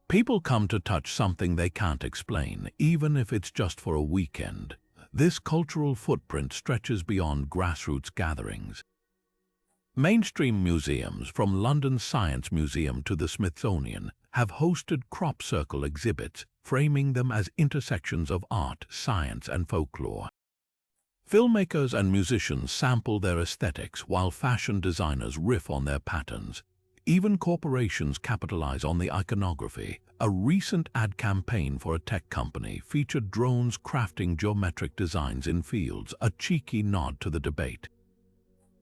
People come to touch something they can't explain, even if it's just for a weekend. This cultural footprint stretches beyond grassroots gatherings. Mainstream museums, from London's Science Museum to the Smithsonian, have hosted crop circle exhibits, framing them as intersections of art, science, and folklore. Filmmakers and musicians sample their aesthetics while fashion designers riff on their patterns. Even corporations capitalize on the iconography. A recent ad campaign for a tech company featured drones crafting geometric designs in fields, a cheeky nod to the debate.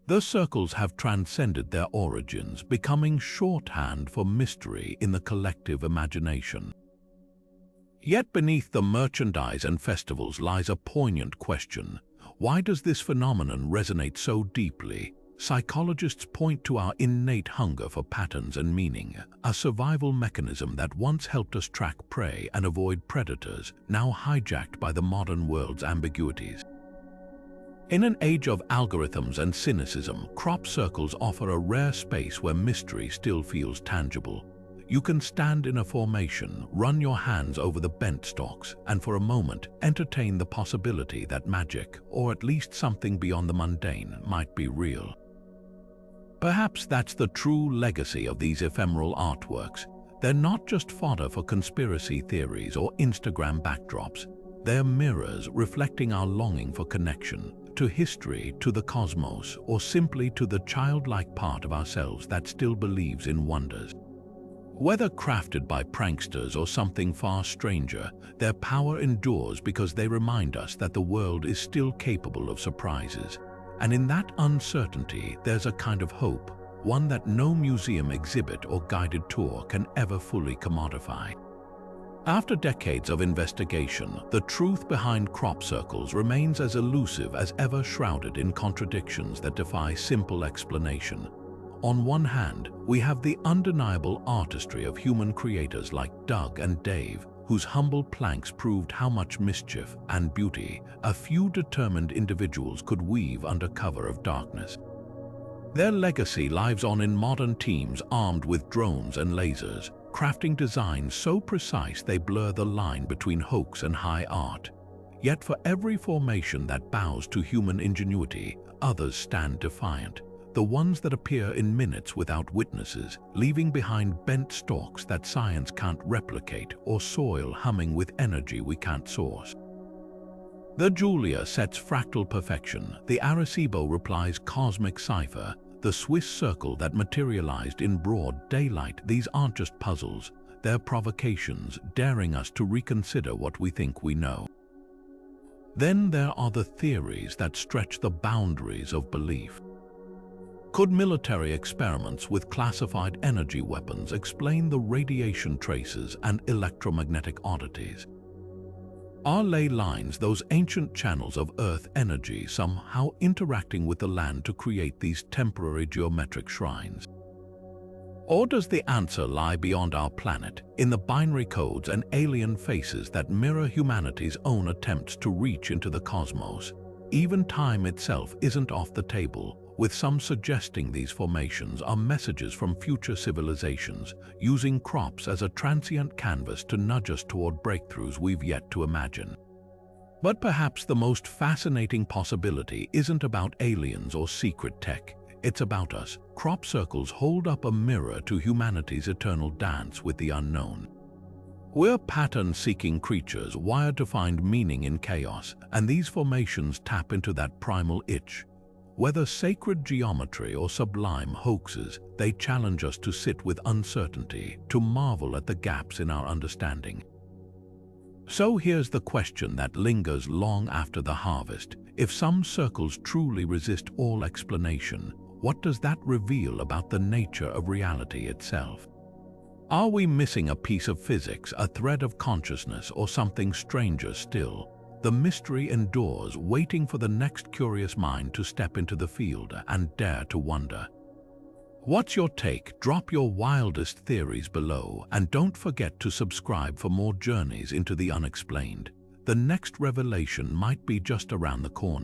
The circles have transcended their origins, becoming shorthand for mystery in the collective imagination. Yet beneath the merchandise and festivals lies a poignant question. Why does this phenomenon resonate so deeply? Psychologists point to our innate hunger for patterns and meaning, a survival mechanism that once helped us track prey and avoid predators, now hijacked by the modern world's ambiguities. In an age of algorithms and cynicism, crop circles offer a rare space where mystery still feels tangible. You can stand in a formation, run your hands over the bent stalks, and for a moment entertain the possibility that magic, or at least something beyond the mundane, might be real. Perhaps that's the true legacy of these ephemeral artworks. They're not just fodder for conspiracy theories or Instagram backdrops. They're mirrors reflecting our longing for connection, to history, to the cosmos, or simply to the childlike part of ourselves that still believes in wonders. Whether crafted by pranksters or something far stranger, their power endures because they remind us that the world is still capable of surprises. And in that uncertainty, there's a kind of hope, one that no museum exhibit or guided tour can ever fully commodify. After decades of investigation, the truth behind crop circles remains as elusive as ever, shrouded in contradictions that defy simple explanation. On one hand, we have the undeniable artistry of human creators like Doug and Dave, whose humble planks proved how much mischief and beauty a few determined individuals could weave under cover of darkness. Their legacy lives on in modern teams armed with drones and lasers, crafting designs so precise they blur the line between hoax and high art. Yet for every formation that bows to human ingenuity, others stand defiant. The ones that appear in minutes without witnesses, leaving behind bent stalks that science can't replicate or soil humming with energy we can't source. The Julia sets fractal perfection, the Arecibo Reply's cosmic cipher, the Swiss circle that materialized in broad daylight. These aren't just puzzles, they're provocations, daring us to reconsider what we think we know. Then there are the theories that stretch the boundaries of belief. Could military experiments with classified energy weapons explain the radiation traces and electromagnetic oddities? Are ley lines, those ancient channels of Earth energy, somehow interacting with the land to create these temporary geometric shrines? Or does the answer lie beyond our planet, in the binary codes and alien faces that mirror humanity's own attempts to reach into the cosmos? Even time itself isn't off the table, with some suggesting these formations are messages from future civilizations, using crops as a transient canvas to nudge us toward breakthroughs we've yet to imagine. But perhaps the most fascinating possibility isn't about aliens or secret tech. It's about us. Crop circles hold up a mirror to humanity's eternal dance with the unknown. We're pattern-seeking creatures wired to find meaning in chaos, and these formations tap into that primal itch. Whether sacred geometry or sublime hoaxes, they challenge us to sit with uncertainty, to marvel at the gaps in our understanding. So here's the question that lingers long after the harvest. If some circles truly resist all explanation, what does that reveal about the nature of reality itself? Are we missing a piece of physics, a thread of consciousness, or something stranger still? The mystery endures, waiting for the next curious mind to step into the field and dare to wonder. What's your take? Drop your wildest theories below, and don't forget to subscribe for more journeys into the unexplained. The next revelation might be just around the corner.